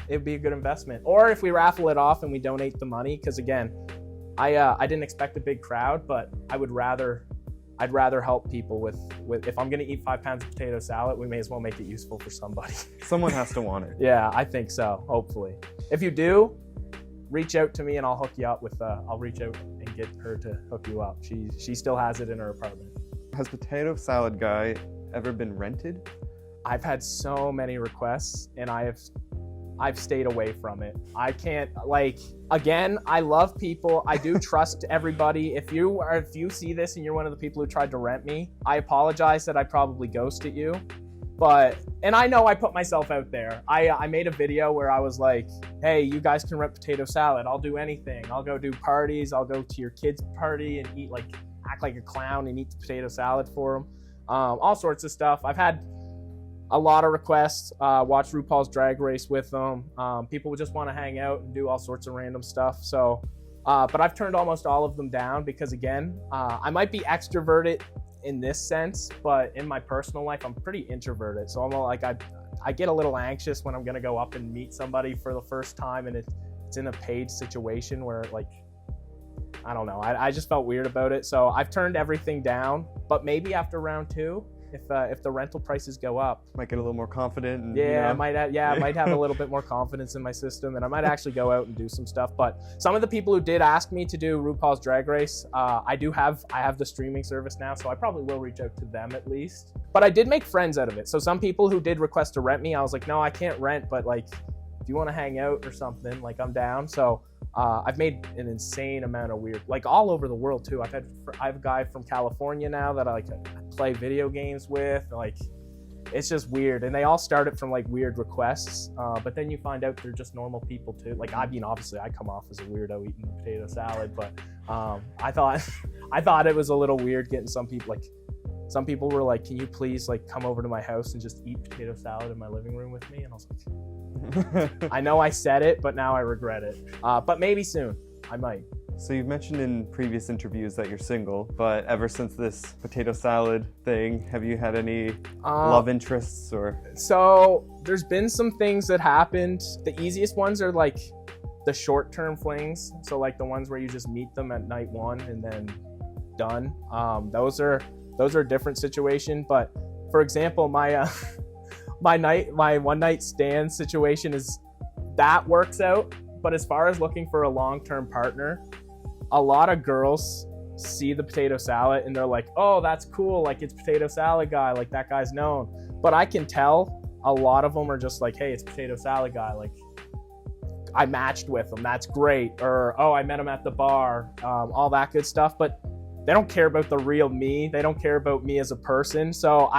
it'd be a good investment. Or if we raffle it off and we donate the money, because again, I didn't expect a big crowd, but I'd rather help people with if I'm gonna eat 5 pounds of potato salad, we may as well make it useful for somebody. Someone has to want it. Yeah, I think so, hopefully. If you do, reach out to me and I'll hook you up with, I'll reach out and get her to hook you up. She still has it in her apartment. Has Potato Salad Guy ever been rented? I've had so many requests and I've stayed away from it. I can't, like, again, I love people. I do trust everybody. If you see this and you're one of the people who tried to rent me, I apologize that I probably ghosted you. And I know I put myself out there. I made a video where I was like, hey, you guys can rent potato salad. I'll do anything. I'll go do parties. I'll go to your kid's party and act like a clown and eat the potato salad for them. All sorts of stuff. I've had a lot of requests, watch RuPaul's Drag Race with them. People would just want to hang out and do all sorts of random stuff. So, but I've turned almost all of them down because again, I might be extroverted in this sense, but in my personal life, I'm pretty introverted. So I'm like, I get a little anxious when I'm going to go up and meet somebody for the first time and it's in a paid situation where like, I don't know. I just felt weird about it. So I've turned everything down, but maybe after round 2, if the rental prices go up, might get a little more confident. And, I might have a little bit more confidence in my system, and I might actually go out and do some stuff. But some of the people who did ask me to do RuPaul's Drag Race, I have the streaming service now, so I probably will reach out to them at least. But I did make friends out of it. So some people who did request to rent me, I was like, no, I can't rent, but like, if you want to hang out or something, like I'm down. So I've made an insane amount of weird, like all over the world too. I have a guy from California now that I play video games with. Like, it's just weird, and they all started from like weird requests. But then you find out they're just normal people too. Like, I mean, obviously I come off as a weirdo eating potato salad, but I thought it was a little weird getting some people like. Some people were like, can you please like come over to my house and just eat potato salad in my living room with me? And I was like, I know I said it, but now I regret it. But maybe soon, I might. So you've mentioned in previous interviews that you're single, but ever since this potato salad thing, have you had any love interests or? So there's been some things that happened. The easiest ones are like the short-term flings. So like the ones where you just meet them at night 1 and then done. Those are a different situation. But for example, my one night stand situation that works out. But as far as looking for a long-term partner, a lot of girls see the potato salad and they're like, oh, that's cool. Like, it's Potato Salad Guy. Like, that guy's known. But I can tell a lot of them are just like, hey, it's Potato Salad Guy. Like, I matched with him. That's great. Or, oh, I met him at the bar. All that good stuff. But they don't care about the real me. They don't care about me as a person. So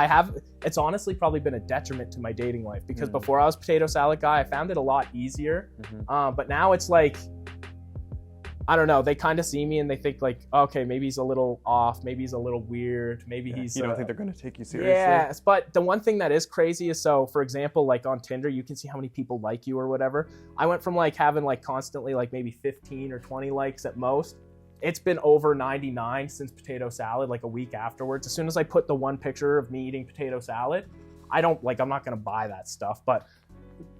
it's honestly probably been a detriment to my dating life because before I was Potato Salad Guy, I found it a lot easier. But now it's like, I don't know. They kind of see me and they think like, okay, maybe he's a little off. Maybe he's a little weird. Maybe he's. You don't think they're going to take you seriously? Yes, but the one thing that is crazy is, so for example, like on Tinder, you can see how many people like you or whatever. I went from like having like constantly like maybe 15 or 20 likes at most. It's been over 99 since potato salad, like a week afterwards. As soon as I put the one picture of me eating potato salad, I'm not going to buy that stuff. But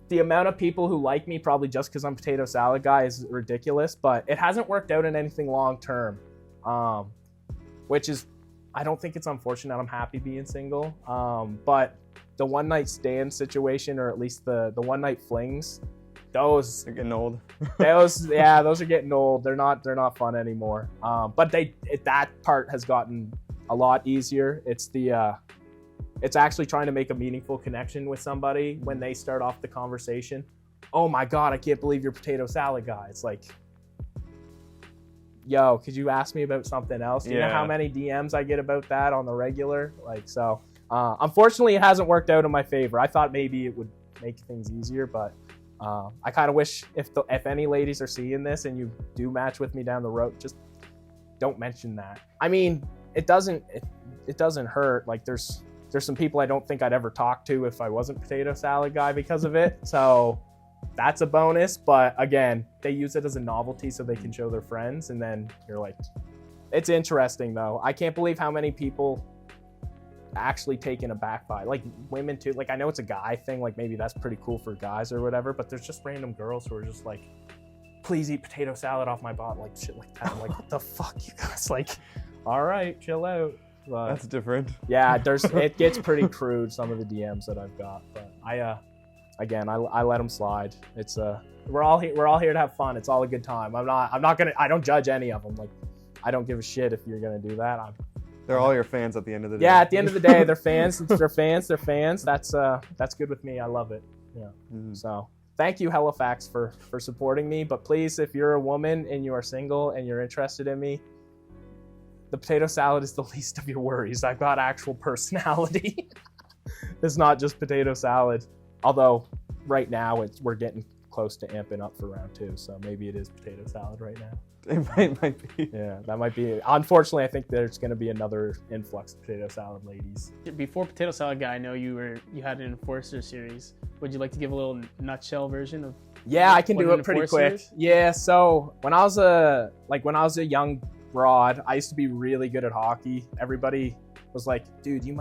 the amount of people who like me probably just because I'm Potato Salad Guy is ridiculous. But it hasn't worked out in anything long term, which is, I don't think it's unfortunate. I'm happy being single. But the one night stand situation, or at least the one night flings, they're getting old. those are getting old. They're not fun anymore. But that part has gotten a lot easier. It's actually trying to make a meaningful connection with somebody when they start off the conversation. Oh my God, I can't believe you're Potato Salad Guy. It's like, yo, could you ask me about something else? Do you know how many DMs I get about that on the regular? Like, so unfortunately it hasn't worked out in my favor. I thought maybe it would make things easier, but I kind of wish if any ladies are seeing this and you do match with me down the road, just don't mention that. I mean, it doesn't hurt. Like, there's some people I don't think I'd ever talk to if I wasn't Potato Salad Guy because of it. So that's a bonus. But again, they use it as a novelty so they can show their friends. And then you're like, it's interesting though. I can't believe how many people actually taken aback by. Like women too, like I know it's a guy thing, like maybe that's pretty cool for guys or whatever, but there's just random girls who are just like, please eat potato salad off my bot, like shit like that. I'm like, what the fuck, you guys? Like, all right, chill out. But, That's different. yeah, it gets pretty crude, some of the DMs that I've got, but I let them slide. It's we're all here to have fun. It's all a good time. I don't judge any of them. Like, I don't give a shit if you're gonna do that. They're all your fans at the end of the day. Yeah, at the end of the day, they're fans. They're fans. That's good with me. I love it. Yeah. So thank you, Halifax, for supporting me. But please, if you're a woman and you are single and you're interested in me, the potato salad is the least of your worries. I've got actual personality. It's not just potato salad. Although right now we're getting close to amping up for round 2, so maybe it is potato salad right now. It might be. Yeah, that might be. Unfortunately, I think there's going to be another influx of potato salad ladies. Before Potato Salad Guy, I know you had an Enforcer series. Would you like to give a little nutshell version of? Yeah, I can do it pretty quick. Is? Yeah, so when I was a young broad, I used to be really good at hockey. Everybody was like, dude, you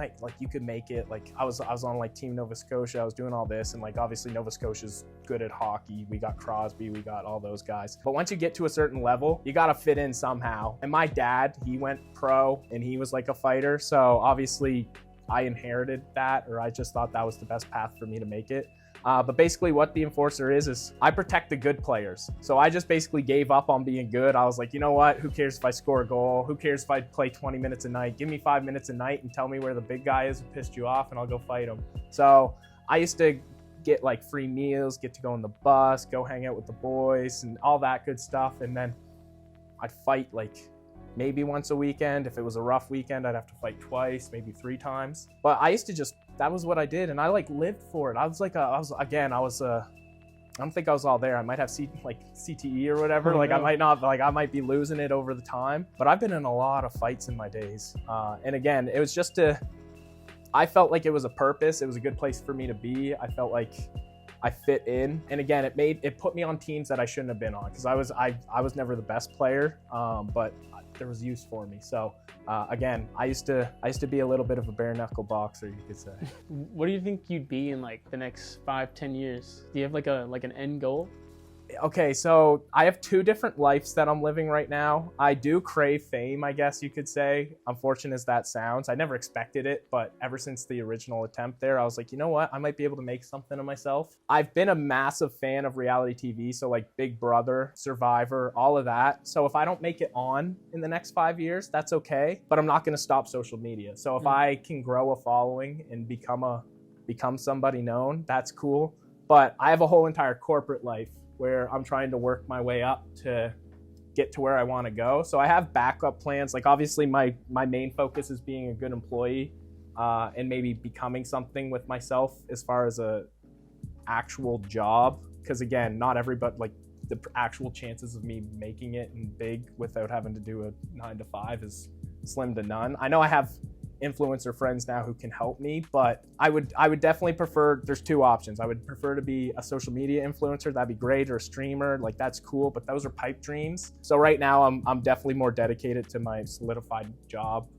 could make it. Like I was on like Team Nova Scotia. I was doing all this, and like obviously Nova Scotia's good at hockey. We got Crosby, we got all those guys. But once you get to a certain level, you got to fit in somehow. And my dad, he went pro and he was like a fighter. So obviously I inherited that, or I just thought that was the best path for me to make it. But basically what the Enforcer is I protect the good players. So I just basically gave up on being good. I was like, you know what? Who cares if I score a goal? Who cares if I play 20 minutes a night? Give me 5 minutes a night and tell me where the big guy is who pissed you off, and I'll go fight him. So I used to get like free meals, get to go on the bus, go hang out with the boys and all that good stuff. And then I'd fight like maybe once a weekend. If it was a rough weekend, I'd have to fight twice, maybe 3 times. But I used to that was what I did, and I like lived for it. I don't think I was all there. I might have CTE or whatever. Like I might be losing it over the time. But I've been in a lot of fights in my days. And again, it was just I felt like it was a purpose. It was a good place for me to be. I felt like I fit in. And again, it put me on teams that I shouldn't have been on, because I was never the best player, but there was use for me. So again, I used to be a little bit of a bare knuckle boxer, you could say. What do you think you'd be in like the next 5-10 years? Do you have like an end goal? Okay, so I have 2 different lives that I'm living right now. I do crave fame, I guess you could say. Unfortunate as that sounds, I never expected it, but ever since the original attempt there, I was like, you know what? I might be able to make something of myself. I've been a massive fan of reality TV, so like Big Brother, Survivor, all of that. So if I don't make it on in the next 5 years, that's okay, but I'm not gonna stop social media. So if I can grow a following and become somebody known, that's cool. But I have a whole entire corporate life where I'm trying to work my way up to get to where I want to go. So I have backup plans. Like obviously my main focus is being a good employee, and maybe becoming something with myself as far as a actual job. Because again, not everybody, like the actual chances of me making it and big without having to do a 9 to 5 is slim to none. I know I have influencer friends now who can help me, but I would definitely prefer, there's 2 options. I would prefer to be a social media influencer, that'd be great, or a streamer, like that's cool, but those are pipe dreams. So right now I'm definitely more dedicated to my solidified job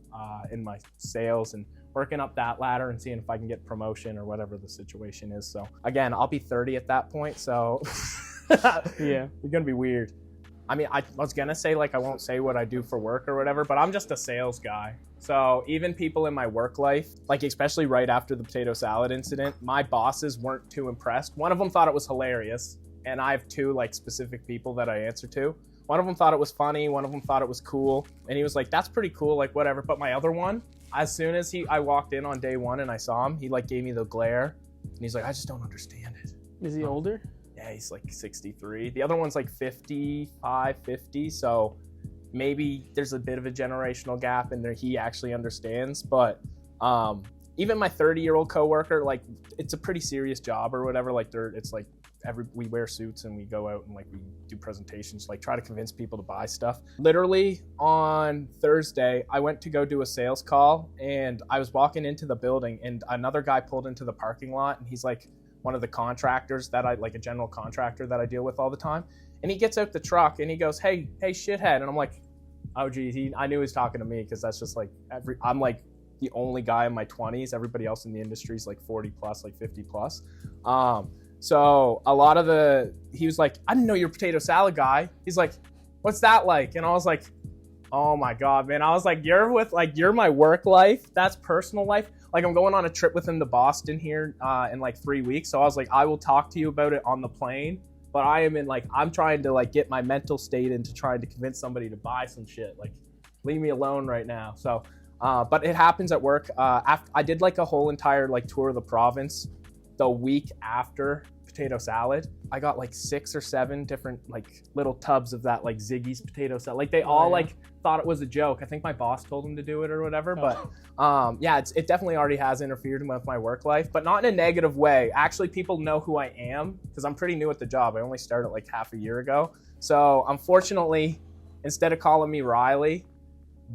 in my sales and working up that ladder and seeing if I can get promotion or whatever the situation is. So again, I'll be 30 at that point, so yeah, it's gonna be weird. I mean, I was gonna say like I won't say what I do for work or whatever, but I'm just a sales guy. So even people in my work life, like especially right after the potato salad incident, my bosses weren't too impressed. One of them thought it was hilarious, and I have 2 like specific people that I answer to. One of them thought it was funny, one of them thought it was cool, and he was like, that's pretty cool, like whatever. But my other one, as soon as I walked in on day 1 and I saw him, he like gave me the glare, and he's like, I just don't understand it. Is he older? Yeah, he's like 63. The other one's like 55, 50. So maybe there's a bit of a generational gap in there. He actually understands. But even my 30-year-old coworker, like it's a pretty serious job or whatever. Like it's like we wear suits and we go out and like we do presentations, like try to convince people to buy stuff. Literally on Thursday, I went to go do a sales call, and I was walking into the building and another guy pulled into the parking lot, and he's like one of the contractors that like a general contractor that I deal with all the time. And he gets out the truck and he goes, hey shithead. And I'm like, oh geez, I knew he was talking to me, because that's just like I'm like the only guy in my 20s. Everybody else in the industry is like 40 plus, like 50 plus. So a lot of he was like, I didn't know you're a potato salad guy. He's like, what's that like? And I was like, oh my God, man. I was like, you're my work life. That's personal life. Like, I'm going on a trip with him to Boston here in like 3 weeks. So I was like, I will talk to you about it on the plane. But I'm trying to like get my mental state into trying to convince somebody to buy some shit. Like, leave me alone right now. So, but it happens at work. I did like a whole entire like tour of the province the week after potato salad. I got like 6 or 7 different like little tubs of that like Ziggy's potato salad. Like they all like thought it was a joke. I think my boss told him to do it or whatever. But yeah, it definitely already has interfered with my work life, but not in a negative way. Actually, people know who I am because I'm pretty new at the job. I only started like half a year ago. So unfortunately, instead of calling me Riley,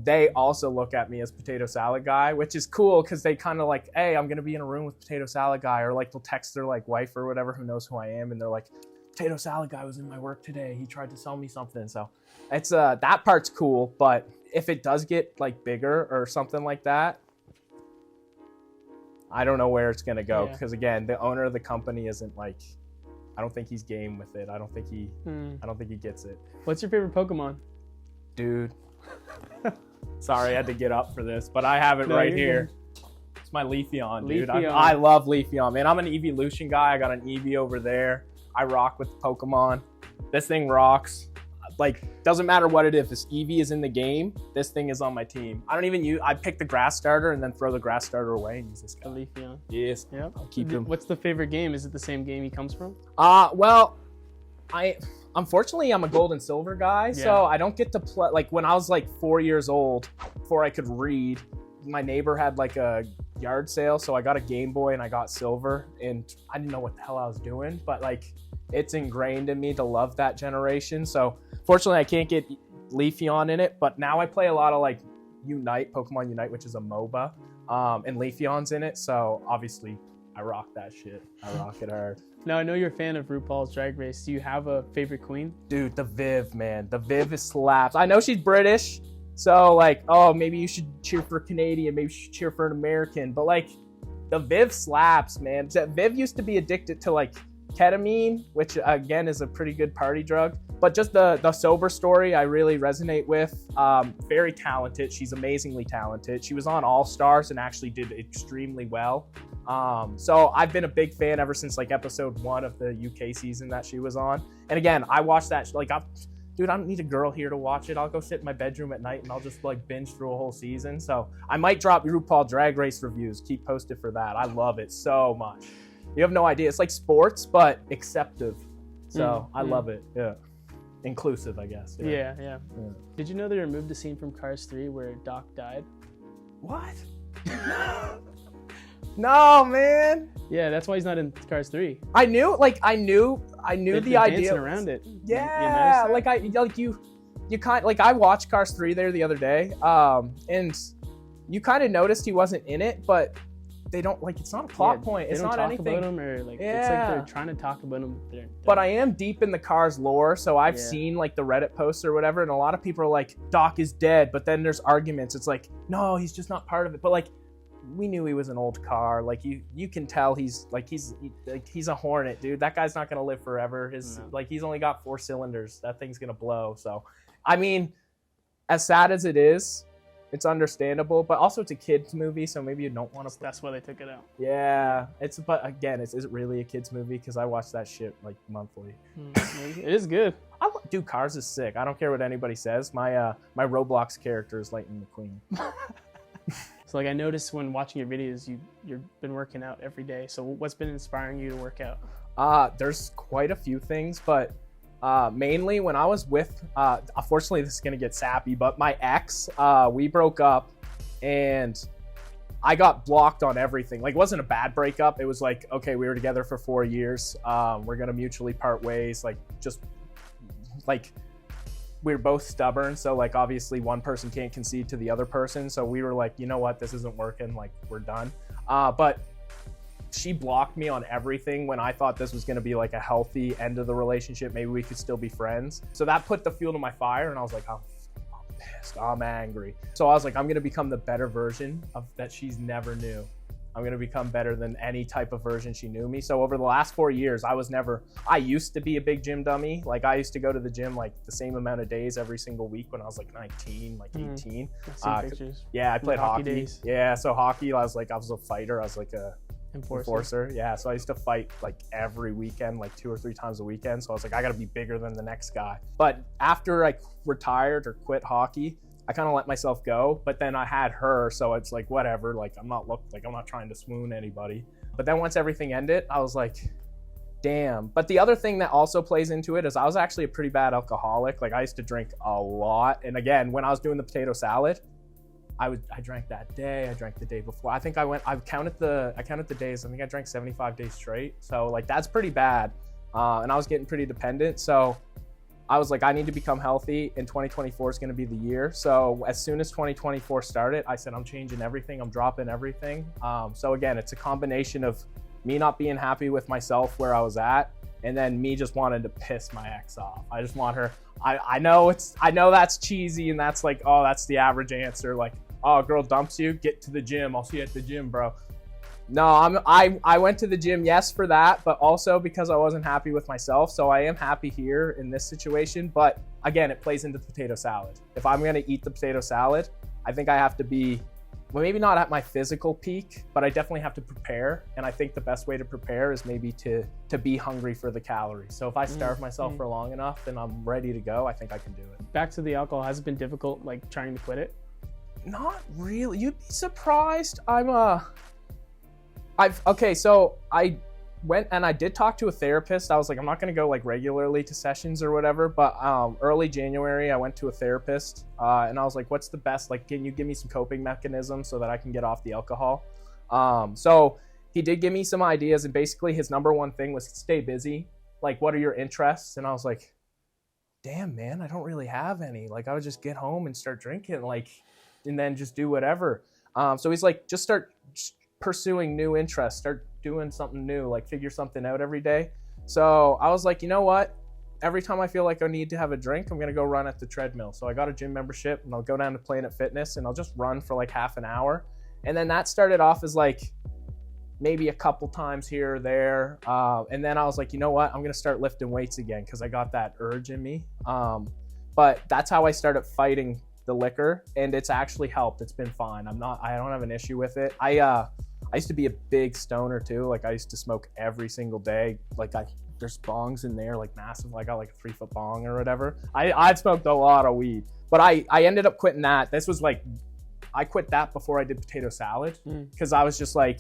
they also look at me as potato salad guy, which is cool because they kind of like, hey, I'm going to be in a room with potato salad guy, or like they'll text their like wife or whatever who knows who I am. And they're like, potato salad guy was in my work today. He tried to sell me something. So it's that part's cool. But if it does get like bigger or something like that, I don't know where it's going to go. Because again, the owner of the company isn't like, I don't think he's game with it. I don't think he gets it. What's your favorite Pokemon? Dude. Sorry, I had to get up for this, but I have it right here. Good. It's my Leafeon, dude. I love Leafeon, man. I'm an evolution guy. I got an Eevee over there. I rock with Pokemon. This thing rocks. Like, doesn't matter what it is. If this Eevee is in the game, this thing is on my team. I pick the grass starter and then throw the grass starter away and use this guy. The Leafeon. Yes. Yep. I'll keep him. What's the favorite game? Is it the same game he comes from? Well, unfortunately, I'm a gold and silver guy, so I don't get to play. Like, when I was like 4 years old, before I could read, my neighbor had like a yard sale, so I got a Game Boy and I got silver, and I didn't know what the hell I was doing, but like, it's ingrained in me to love that generation. So fortunately, I can't get Leafeon in it, but now I play a lot of like Pokemon Unite, which is a MOBA, and Leafeon's in it, so obviously I rock that shit. I rock it hard. Now, I know you're a fan of RuPaul's Drag Race. Do you have a favorite queen? Dude, the Viv, man. The Viv is slaps. I know she's British, so like, oh, maybe you should cheer for a Canadian. Maybe you should cheer for an American. But like, the Viv slaps, man. Viv used to be addicted to like ketamine, which again is a pretty good party drug. But just the sober story, I really resonate with. Very talented. She's amazingly talented. She was on All Stars and actually did extremely well. So I've been a big fan ever since like episode 1 of the UK season that she was on. And again, I watched that, like, dude, I don't need a girl here to watch it. I'll go sit in my bedroom at night and I'll just like binge through a whole season. So I might drop RuPaul Drag Race reviews. Keep posted for that. I love it so much. You have no idea. It's like sports, but acceptive. So I love it. Yeah. Inclusive, I guess. Yeah. Did you know they removed a scene from Cars 3 where Doc died? What? No, man. Yeah, that's why he's not in Cars 3. I knew the idea dancing around it. Yeah, you kind like, I watched Cars 3 there the other day, and you kind of noticed he wasn't in it, but they don't, like, it's not a plot point. It's not anything. They don't talk about him, or like, it's like they're trying to talk about him. But I am deep in the Cars lore, so I've seen like the Reddit posts or whatever, and a lot of people are like, Doc is dead, but then there's arguments. It's like, no, he's just not part of it. But like, we knew he was an old car. Like, you can tell he's a Hornet, dude. That guy's not gonna live forever. He's only got 4 cylinders. That thing's gonna blow. So, I mean, as sad as it is, it's understandable, but also it's a kids movie, so maybe you don't want to. That's why they took it out. Yeah, but again, is it really a kids movie? Because I watch that shit like monthly. It is good. Dude, Cars is sick. I don't care what anybody says. My Roblox character is Lightning McQueen. So like, I noticed when watching your videos, you've been working out every day. So what's been inspiring you to work out? There's quite a few things, but mainly when I was with, unfortunately this is gonna get sappy, but my ex, we broke up and I got blocked on everything. Like, it wasn't a bad breakup. It was like, okay, we were together for 4 years. We're gonna mutually part ways. Like, just like, we were both stubborn. So like, obviously one person can't concede to the other person. So we were like, you know what, this isn't working. Like, we're done. But she blocked me on everything when I thought this was going to be like a healthy end of the relationship. Maybe we could still be friends. So that put the fuel to my fire, and I was like, oh, pissed, I'm angry. So I was like, I'm gonna become the better version of that she's never knew. I'm gonna become better than any type of version she knew me. So over the last 4 years, I used to be a big gym dummy. Like I used to go to the gym like the same amount of days every single week when I was like 19, like 18. Pictures. Yeah, I played hockey. Days. Yeah, so hockey, I was a fighter. I was like a Enforcer. Yeah, so I used to fight like every weekend, like 2 or 3 times a weekend. So I was like, I gotta be bigger than the next guy. But after I retired or quit hockey, I kind of let myself go. But then I had her, so it's like whatever. Like I'm not trying to swoon anybody. But then once everything ended, I was like, damn. But the other thing that also plays into it is I was actually a pretty bad alcoholic. Like I used to drink a lot. And again, when I was doing the potato salad, I drank that day. I drank the day before. I counted the days. I think I drank 75 days straight. So like that's pretty bad. And I was getting pretty dependent. So I was like, I need to become healthy, and 2024 is going to be the year. So as soon as 2024 started, I said, I'm changing everything. I'm dropping everything. So again, it's a combination of me not being happy with myself where I was at, and then me just wanting to piss my ex off. I just want her. I know that's cheesy, and that's like, oh, that's the average answer. Like, oh, a girl dumps you, get to the gym. I'll see you at the gym, bro. No, I went to the gym, yes, for that, but also because I wasn't happy with myself. So I am happy here in this situation. But again, it plays into the potato salad. If I'm going to eat the potato salad, I think I have to be, well, maybe not at my physical peak, but I definitely have to prepare. And I think the best way to prepare is maybe to be hungry for the calories. So if I starve myself for long enough and I'm ready to go, I think I can do it. Back to the alcohol, has it been difficult, like trying to quit it? Not really. You'd be surprised. So I went and I did talk to a therapist. I was like, I'm not going to go like regularly to sessions or whatever, but early January, I went to a therapist and I was like, what's the best, like, can you give me some coping mechanisms so that I can get off the alcohol? So he did give me some ideas, and basically his number one thing was stay busy. Like, what are your interests? And I was like, damn, man, I don't really have any. Like, I would just get home and start drinking, like, and then just do whatever. So he's like, just start pursuing new interests, start doing something new, like figure something out every day. So I was like, you know what? Every time I feel like I need to have a drink, I'm going to go run at the treadmill. So I got a gym membership, and I'll go down to Planet Fitness and I'll just run for like half an hour. And then that started off as like maybe a couple times here or there. And then I was like, you know what? I'm going to start lifting weights again because I got that urge in me. But that's how I started fighting the liquor, and it's actually helped. It's been fine. I don't have an issue with it. I used to be a big stoner too. Like I used to smoke every single day. Like there's bongs in there, like massive. Like I got like a 3-foot bong or whatever. I've smoked a lot of weed, but I ended up quitting that. This was like, I quit that before I did potato salad because I was just like,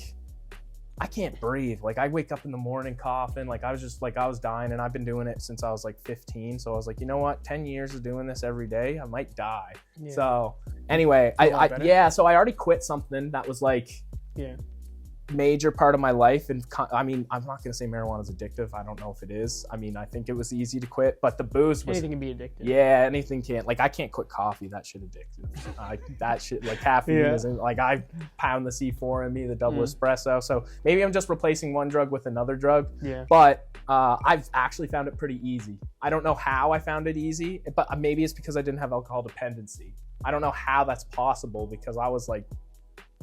I can't breathe. Like I wake up in the morning coughing. Like I was dying, and I've been doing it since I was like 15. So I was like, you know what? 10 years of doing this every day, I might die. Yeah. So anyway, so I already quit something that was like, major part of my life. And I mean, I'm not going to say marijuana is addictive. I don't know if it is. I mean, I think it was easy to quit, but the booze was... Anything can be addictive. Yeah, anything can. Like, I can't quit coffee. That shit addictive. That shit, like caffeine isn't... Like, I pound the C4 in me, the double espresso. So maybe I'm just replacing one drug with another drug. Yeah. But I've actually found it pretty easy. I don't know how I found it easy, but maybe it's because I didn't have alcohol dependency. I don't know how that's possible because I was like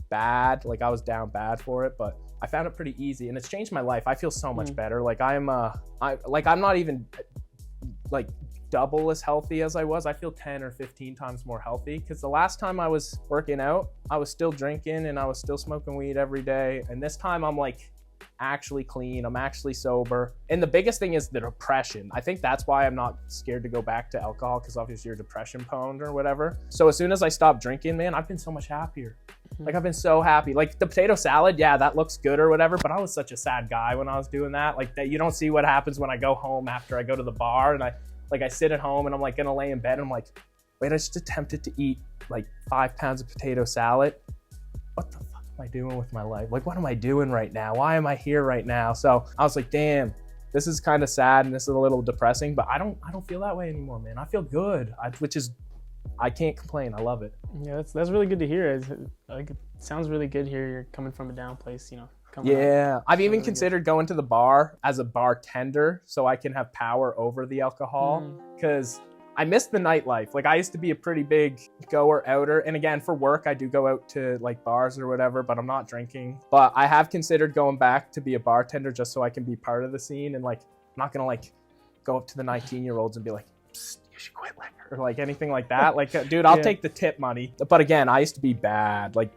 bad, like I was down bad for it, but I found it pretty easy, and it's changed my life. I feel so much better. Like I'm not even like double as healthy as I was. I feel 10 or 15 times more healthy because the last time I was working out, I was still drinking and I was still smoking weed every day, and this time I'm like actually clean, I'm actually sober. And the biggest thing is the depression. I think that's why I'm not scared to go back to alcohol, because obviously you're depression prone or whatever. So as soon as I stopped drinking, man, I've been so much happier. Like I've been so happy. Like the potato salad, yeah, that looks good or whatever, but I was such a sad guy when I was doing that. Like that, you don't see what happens when I go home after I go to the bar and I sit at home and I'm like gonna lay in bed and I'm like, wait, I just attempted to eat like 5 pounds of potato salad. What the fuck am I doing with my life? Like, what am I doing right now? Why am I here right now? So I was like, damn, this is kind of sad and this is a little depressing, but I don't feel that way anymore, man. I feel good, I can't complain. I love it. Yeah, that's really good to hear. It sounds really good here. You're coming from a down place, you know. I've even considered going to the bar as a bartender so I can have power over the alcohol, because I miss the nightlife. Like, I used to be a pretty big goer outer. And again, for work, I do go out to like bars or whatever, but I'm not drinking. But I have considered going back to be a bartender just so I can be part of the scene. And like, I'm not gonna like go up to the 19-year-olds and be like, "Psst, you should quit liquor," or like anything like that. Like, dude, I'll take the tip money. But again, I used to be bad. Like,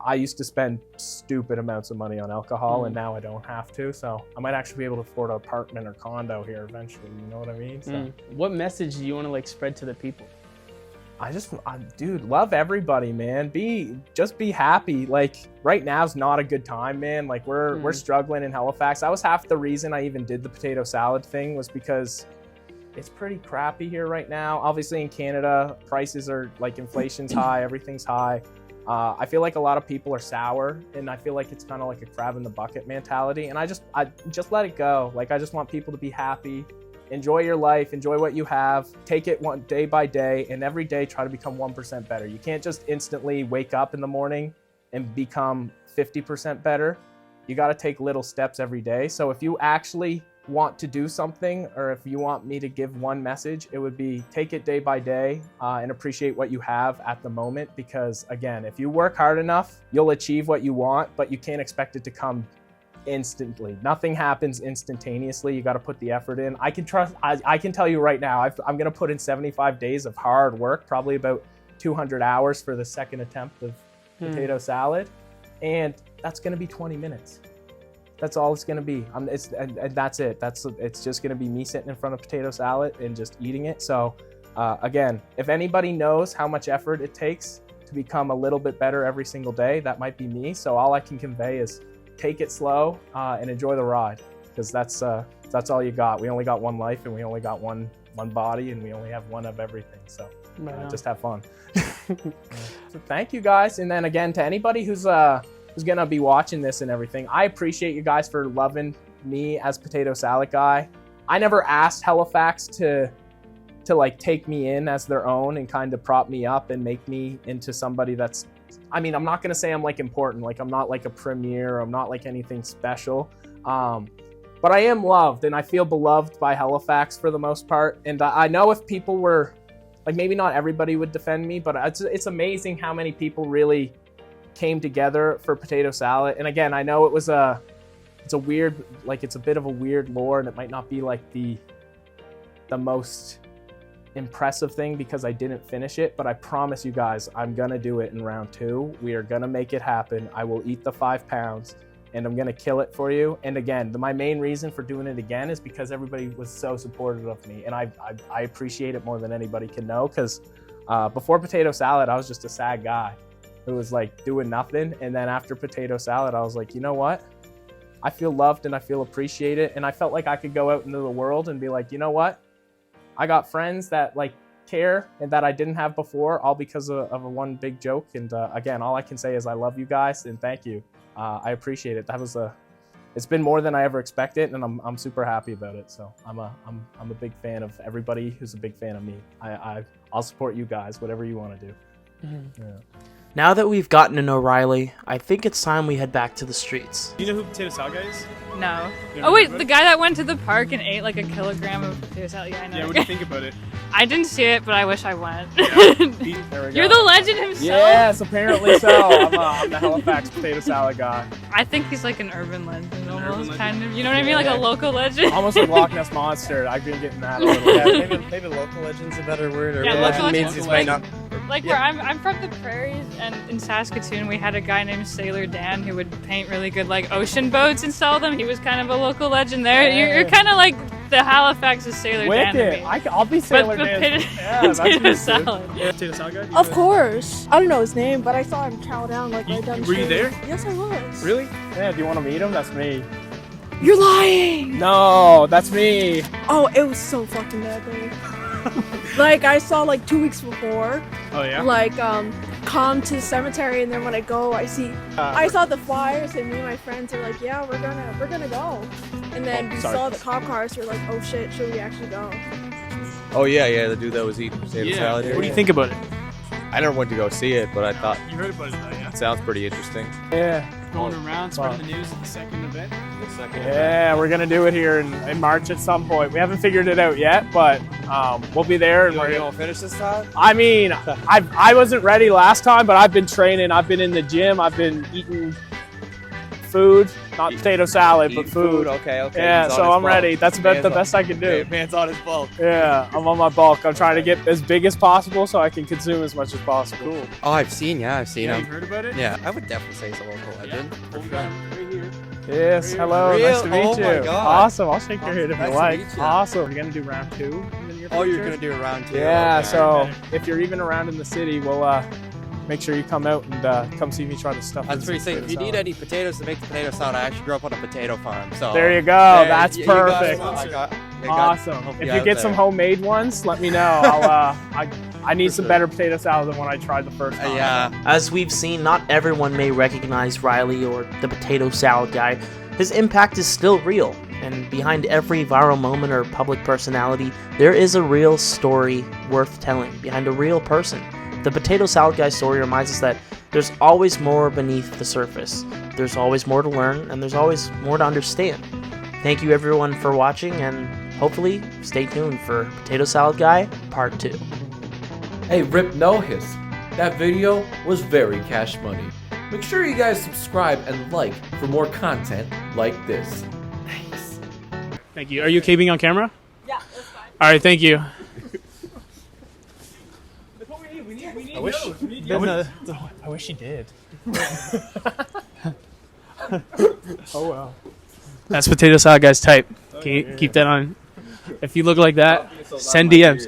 I used to spend stupid amounts of money on alcohol, and now I don't have to. So I might actually be able to afford an apartment or condo here eventually. You know what I mean? So, What message do you want to like spread to the people? Dude, love everybody, man. Just be happy. Like, right now's not a good time, man. Like, we're struggling in Halifax. That was half the reason I even did the potato salad thing, was because it's pretty crappy here right now. Obviously in Canada, prices are like, inflation's high, everything's high. I feel like a lot of people are sour, and I feel like it's kind of like a crab in the bucket mentality. And I just let it go. Like, I just want people to be happy, enjoy your life, enjoy what you have, take it one day by day, and every day try to become 1% better. You can't just instantly wake up in the morning and become 50% better. You got to take little steps every day. So if you actually want to do something, or if you want me to give one message, it would be take it day by day and appreciate what you have at the moment. Because again, if you work hard enough, you'll achieve what you want, but you can't expect it to come instantly. Nothing happens instantaneously. You got to put the effort in. I can tell you right now, I'm going to put in 75 days of hard work, probably about 200 hours for the second attempt of potato salad. And that's going to be 20 minutes. That's all it's going to be. And that's it. It's just going to be me sitting in front of potato salad and just eating it. So again, if anybody knows how much effort it takes to become a little bit better every single day, that might be me. So all I can convey is take it slow and enjoy the ride, because that's all you got. We only got one life, and we only got one body, and we only have one of everything. So just have fun. So thank you guys. And then again, to anybody who's gonna be watching this and everything, I appreciate you guys for loving me as potato salad guy. I never asked Halifax to like take me in as their own and kind of prop me up and make me into somebody that's, I mean, I'm not gonna say I'm like important, like I'm not like a premier, I'm not like anything special, but I am loved, and I feel beloved by Halifax for the most part. And I know if people were like, maybe not everybody would defend me, but it's amazing how many people really came together for potato salad. And again, I know it's a weird, like, it's a bit of a weird lore, and it might not be like the most impressive thing because I didn't finish it, but I promise you guys, I'm gonna do it in round 2. We are gonna make it happen. I will eat the 5 pounds, and I'm gonna kill it for you. And again, my main reason for doing it again is because everybody was so supportive of me, and I appreciate it more than anybody can know, because before potato salad, I was just a sad guy who was like doing nothing. And then after potato salad, I was like, you know what? I feel loved and I feel appreciated. And I felt like I could go out into the world and be like, you know what? I got friends that like care and that I didn't have before, all because of a one big joke. And again, all I can say is I love you guys and thank you. I appreciate it. It's been more than I ever expected, and I'm super happy about it. So I'm a big fan of everybody who's a big fan of me. I'll support you guys, whatever you want to do. Yeah. Now that we've gotten to know Riley, I think it's time we head back to the streets. Do you know who Potato Salad Guy is? No. Oh wait, the guy that went to the park and ate like a kilogram of potato salad. Yeah, I know. Yeah, what do you think about it? I didn't see it, but I wish I went. Yeah. There we go. You're the legend himself. Yes, apparently so. I'm the Halifax potato salad guy. I think he's like an urban legend almost, kind of. You know what I mean? Like a local legend. Almost like Loch Ness Monster. I've been getting that a little bit. Yeah, maybe local legend's a better word. Or yeah, local legend means he's might not. Like where I'm from the prairies, and in Saskatoon we had a guy named Sailor Dan who would paint really good like ocean boats and sell them. He was kind of a local legend there. Yeah. You're kind of like the Halifax's Sailor Dan to me. I'll be Sailor Dan. Potato salad. Yeah, Potato Salad Guy? Of course. I don't know his name, but I saw him chow down like right down the street. Were you there? Yes, I was. Really? Yeah, do you want to meet him? That's me. You're lying! No, that's me. Oh, it was so fucking deadly. Like, I saw like 2 weeks before. Oh, yeah? Like, come to the cemetery, and then when I go, I saw the flyers, and me and my friends are like, yeah, we're gonna go. And then we saw the cop cars, we're like, oh shit, should we actually go? Oh yeah, the dude that was eating potato salad here. What do you think about it? I never went to go see it, but I thought You heard about it though, yeah? it sounds pretty interesting. Yeah. going around, spreading the news at the second event. Yeah, we're gonna do it here in March at some point. We haven't figured it out yet, but we'll be there. And You gonna finish this time? I mean, I wasn't ready last time, but I've been training. I've been in the gym. I've been eating food, not potato salad, but food. Okay. Yeah, so I'm ready. That's about the best I can do. Man's on his bulk. Yeah, I'm on my bulk. I'm trying to get as big as possible so I can consume as much as possible. Cool. Oh, I've seen him. You've heard about it? Yeah, I would definitely say he's a local legend. For sure. Right here. Yes, hello, Real? nice to meet Oh you. my God. Awesome, I'll shake your hand if Nice you to like. meet you. Awesome. We're gonna do round 2 in the near Oh, you're future. gonna do a round 2. Yeah, okay. so if you're even around in the city, we'll make sure you come out and come see me try to stuff. That's in what he's saying. potato If you need salad. any potatoes to make the potato salad, I actually grew up on a potato farm. So There you go. Hey, That's you got perfect. some. I got Awesome. help If you you out get some there. homemade ones, let me know. I need some better potato salad than when I tried the first time. Yeah. As we've seen, not everyone may recognize Riley or the potato salad guy. His impact is still real, and behind every viral moment or public personality, there is a real story worth telling behind a real person. The potato salad guy story reminds us that there's always more beneath the surface. There's always more to learn, and there's always more to understand. Thank you everyone for watching, and hopefully stay tuned for Potato Salad Guy Part 2. Hey, Rip No Hiss. That video was very cash money. Make sure you guys subscribe and like for more content like this. Thanks. Thank you. Are you keeping on camera? Yeah, that's fine. All right, thank you. I wish he did. Oh well. That's potato salad guy's type. Keep that on. If you look like that, send DMs.